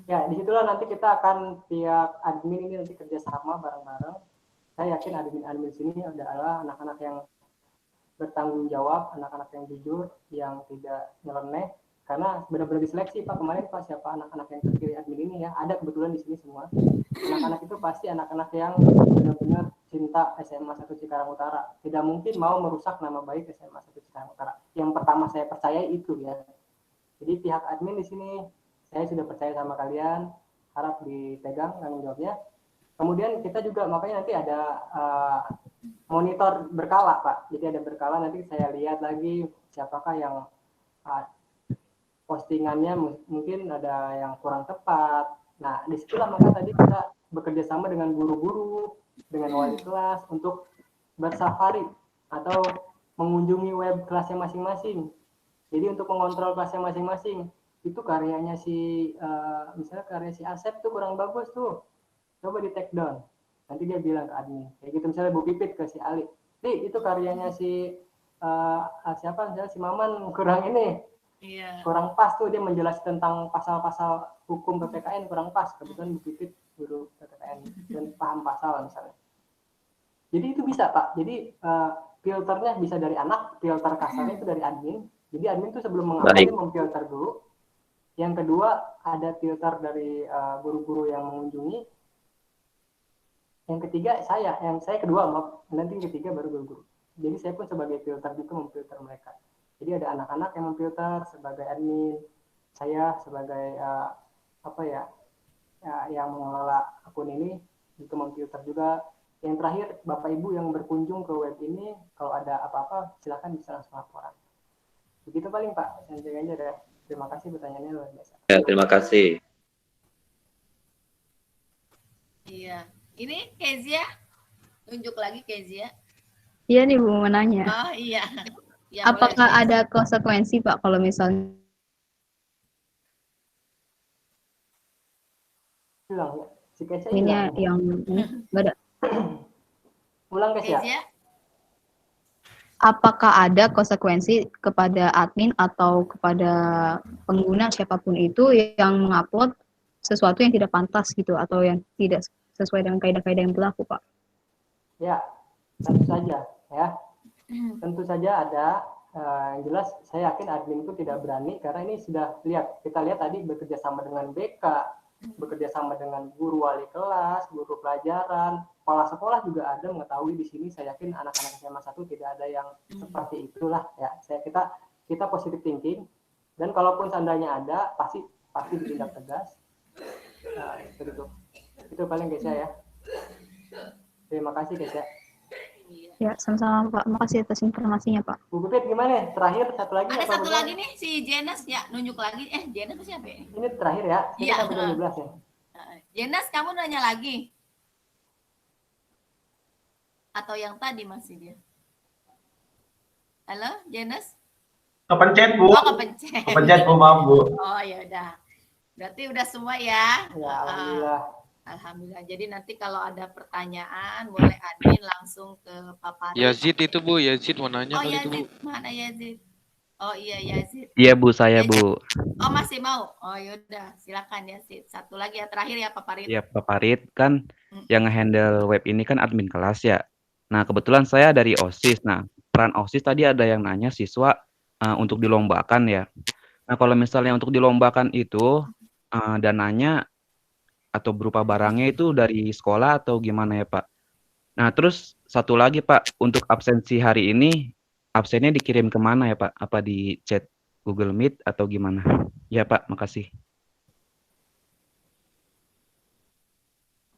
Ya, disitulah nanti kita akan pihak admin ini nanti kerjasama bareng-bareng. Saya yakin admin-admin sini adalah anak-anak yang bertanggung jawab, anak-anak yang jujur, yang tidak nyeleneh. Karena benar-benar diseleksi Pak kemarin Pak, siapa anak-anak yang terpilih admin ini ya, ada kebetulan di sini semua. Anak-anak itu pasti anak-anak yang benar-benar cinta SMA 1 Cikarang Utara. Tidak mungkin mau merusak nama baik SMA 1 Cikarang Utara. Yang pertama saya percaya itu ya. Jadi pihak admin di sini saya sudah percaya sama kalian, harap dipegang tanggung jawabnya. Kemudian kita juga makanya nanti ada monitor berkala Pak. Jadi ada berkala nanti saya lihat lagi siapakah yang postingannya mungkin ada yang kurang tepat. Nah, disitulah maka tadi kita bekerja sama dengan guru-guru, dengan wali kelas untuk bersafari atau mengunjungi web kelasnya masing-masing. Jadi untuk mengontrol kelasnya masing-masing, itu karyanya si, misalnya karya si Asep tuh kurang bagus tuh, coba di take down. Nanti dia bilang ke admin. Kayak gitu misalnya Bu Pipit ke si Ali, itu karyanya si siapa misalnya si Maman kurang ini. Iya. Kurang pas tuh dia menjelaskan tentang pasal-pasal hukum PPKN kurang pas. Kebetulan Bu Pipit guru PPKN dan paham pasal misalnya. Jadi itu bisa Pak. Jadi filternya bisa dari anak, filter kasarnya itu dari admin. Jadi admin tuh sebelum mengupload memfilter dulu. Yang kedua ada filter dari guru-guru yang mengunjungi. Yang ketiga yang saya kedua maaf, nanti yang ketiga baru guru-guru. Jadi saya pun sebagai filter juga memfilter mereka. Jadi ada anak-anak yang memfilter sebagai admin, saya sebagai yang mengelola akun ini itu memfilter juga. Yang terakhir Bapak Ibu yang berkunjung ke web ini, kalau ada apa-apa silakan bisa langsung laporan. Begitu paling Pak, saya aja deh. Terima kasih pertanyaannya luar biasa. Ya, terima kasih. Iya, ini Kezia, tunjuk lagi Kezia. Iya nih Bu mau nanya. Oh iya. Ya, apakah boleh. ada konsekuensi Pak kalau misalnya hilang ya? Si Kezia ini hilang. yang enggak ada. Ulang Kezia. apakah ada konsekuensi kepada admin atau kepada pengguna siapapun itu yang mengupload sesuatu yang tidak pantas gitu atau yang tidak sesuai dengan kaidah-kaidah yang berlaku, Pak? Ya, tentu saja ya. Tentu saja ada. Yang jelas saya yakin admin itu tidak berani karena ini sudah kita lihat tadi bekerja sama dengan BK, bekerja sama dengan guru wali kelas, guru pelajaran, kepala sekolah juga ada mengetahui di sini. Saya yakin anak-anak SMA 1 tidak ada yang seperti itulah ya. Kita positive thinking, dan kalaupun seandainya ada pasti ditindak tegas. Itu paling guys ya. Terima kasih guys ya. Ya, sama-sama Pak. Makasih atas informasinya Pak. Bu Pipit gimana? Terakhir satu lagi. Ada satu lagi nih si Jenas ya, nunjuk lagi. Jenas itu siapa ya? Ini terakhir ya. Iya. Sampai 12 ya. Jenas, kamu nanya lagi? Atau yang tadi masih dia? Halo, Jenas? Kepencet, Bu. Oh, kepencet. Kepencet, Bu, maaf, Bu. Oh, ya udah. Berarti udah semua ya? Ya, alhamdulillah. Alhamdulillah. Jadi nanti kalau ada pertanyaan boleh admin langsung ke Pak Farid. Yazid itu Bu, Yazid mau nanya kali itu Bu. Yazid, mana Yazid? Oh iya Yazid. Iya Bu, saya Bu. Oh masih mau? Oh yaudah, silakan Yazid. Satu lagi ya terakhir ya Pak Farid. Iya Pak Farid kan yang nge-handle web ini kan admin kelas ya. Nah kebetulan saya dari OSIS. Nah peran OSIS tadi ada yang nanya siswa untuk dilombakan ya. Nah kalau misalnya untuk dilombakan itu dananya atau berupa barangnya itu dari sekolah atau gimana ya Pak? Nah terus satu lagi Pak, untuk absensi hari ini absennya dikirim kemana ya Pak? Apa di chat Google Meet atau gimana? Ya Pak, makasih.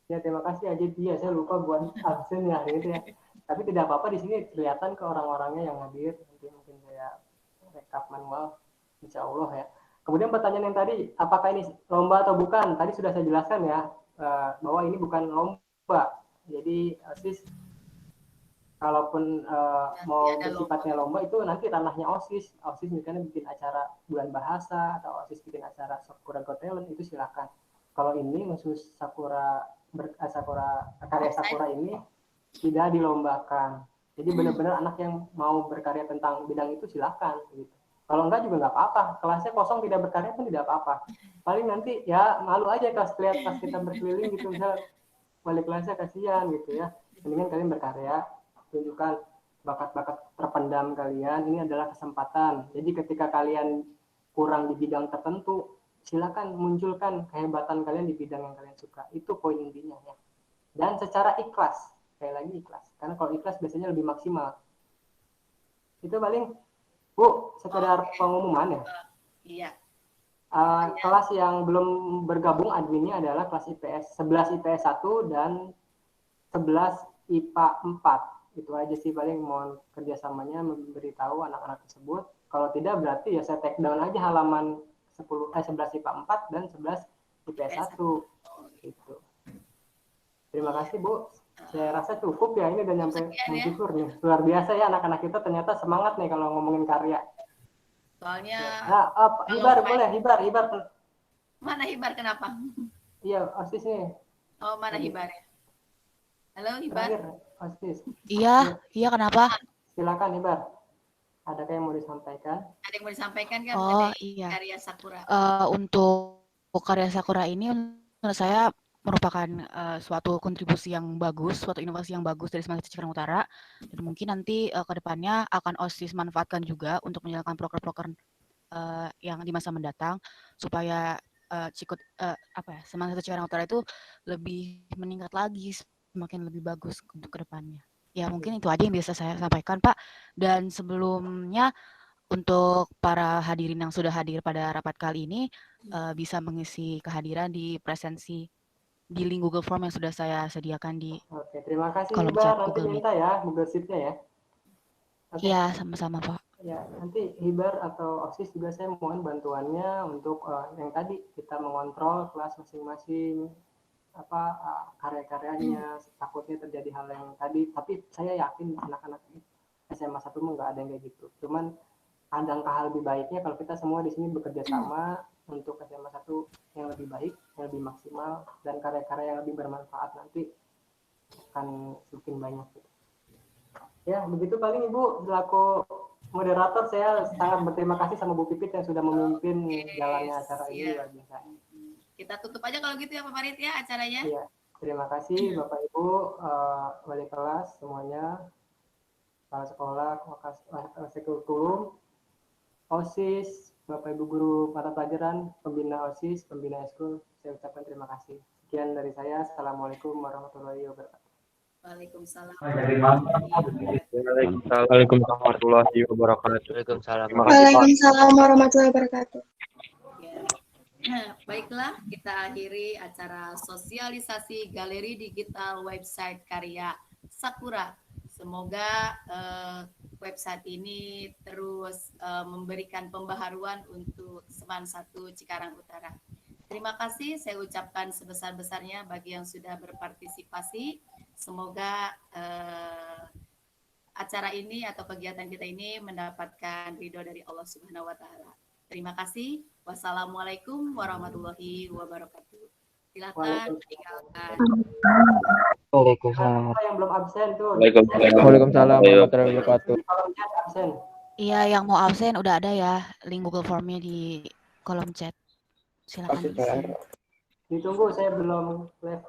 Ya terima kasih aja dia. Saya lupa buat absen ya itu ya. Tapi tidak apa-apa, di sini kelihatan ke orang-orangnya yang hadir. Nanti mungkin saya rekap manual, insya Allah ya. Kemudian pertanyaan yang tadi, apakah ini lomba atau bukan? Tadi sudah saya jelaskan ya, bahwa ini bukan lomba. Jadi OSIS, kalaupun mau bersifatnya lomba, itu nanti ranahnya OSIS. OSIS misalnya bikin acara bulan bahasa, atau OSIS bikin acara Sakura Got Talent, itu silakan. Kalau ini khusus karya Sakura ini tidak dilombakan. Jadi benar-benar anak yang mau berkarya tentang bidang itu silakan gitu. Kalau enggak juga nggak apa-apa, kelasnya kosong tidak berkarya pun tidak apa-apa. Paling nanti ya malu aja pas kita berkeliling gitu, misal wali kelasnya kasihan gitu ya. Mendingan kalian berkarya, tunjukkan bakat-bakat terpendam kalian. Ini adalah kesempatan. Jadi ketika kalian kurang di bidang tertentu, silakan munculkan kehebatan kalian di bidang yang kalian suka. Itu poin intinya ya. Dan secara ikhlas, sekali lagi ikhlas. Karena kalau ikhlas biasanya lebih maksimal. Itu paling Bu, sekedar pengumuman ya. Iya. Kelas yang belum bergabung adminnya adalah kelas IPS 11 IPS 1 dan 11 IPA 4. Itu aja sih paling mohon kerjasamanya memberitahu anak-anak tersebut. Kalau tidak berarti ya saya take down aja halaman 11 IPA 4 dan 11 IPS 1. Gitu. Terima kasih Bu. Saya rasa cukup ya, ini udah nyampe syukur nih. Luar biasa ya anak-anak kita ternyata semangat nih kalau ngomongin karya. Soalnya Hibar boleh, Hibar. Mana Hibar kenapa? Iya, OSIS nih. Oh, mana Hibar ya? Halo Hibar. Terakhir, OSIS. Iya kenapa? Silakan Hibar. Adakah yang mau disampaikan? Ada yang mau disampaikan kan? Oh iya. Karya Sakura. Untuk karya Sakura ini menurut saya merupakan suatu kontribusi yang bagus, suatu inovasi yang bagus dari Semangat Cikarang Utara, dan mungkin nanti ke depannya akan OSIS manfaatkan juga untuk menjalankan proker-proker yang di masa mendatang supaya Semangat Cikarang Utara itu lebih meningkat lagi, semakin lebih bagus untuk ke depannya. Ya mungkin itu aja yang bisa saya sampaikan Pak. Dan sebelumnya untuk para hadirin yang sudah hadir pada rapat kali ini bisa mengisi kehadiran di presensi di link Google Form yang sudah saya sediakan di Oke, terima kasih kolom Hibar. chat Nanti Google minta ya Google Sheet-nya ya. Iya, sama-sama Pak. Ya, nanti Hibar atau OSIS juga saya mohon bantuannya untuk yang tadi kita mengontrol kelas masing-masing karya-karyanya. Takutnya terjadi hal yang tadi, tapi saya yakin anak-anak SMA 1 nggak ada yang kayak gitu. Cuman ada hal lebih baiknya kalau kita semua di sini bekerja sama untuk SMA 1 yang lebih baik, yang lebih maksimal, dan karya-karya yang lebih bermanfaat nanti akan semakin banyak. Ya, begitu paling Ibu selaku moderator, saya sangat berterima kasih sama Bu Pipit yang sudah memimpin jalannya acara ini luar biasa. Kita tutup aja kalau gitu ya Pak Farid ya acaranya. Iya, terima kasih Bapak Ibu, wali kelas semuanya, kepala sekolah, kurikulum, OSIS, Bapak Ibu guru mata pelajaran, pembina OSIS, pembina eskul, saya ucapkan terima kasih. Sekian dari saya. Assalamualaikum warahmatullahi wabarakatuh. Waalaikumsalam. Waalaikumsalam warahmatullahi wabarakatuh. Waalaikumsalam warahmatullahi wabarakatuh. Baiklah, kita akhiri acara sosialisasi galeri digital website karya Sakura. Semoga website ini terus memberikan pembaharuan untuk Seman 1 Cikarang Utara. Terima kasih saya ucapkan sebesar-besarnya bagi yang sudah berpartisipasi. Semoga acara ini atau kegiatan kita ini mendapatkan ridho dari Allah Subhanahu wa taala. Terima kasih. Wassalamualaikum warahmatullahi wabarakatuh. Silakan tinggalkan. Waalaikumsalam. Yang belum absen tuh. Waalaikumsalam warahmatullahi wabarakatuh. Absen. Iya, yang mau absen udah ada ya link Google Form-nya di kolom chat. Silakan. Ditunggu, saya belum live.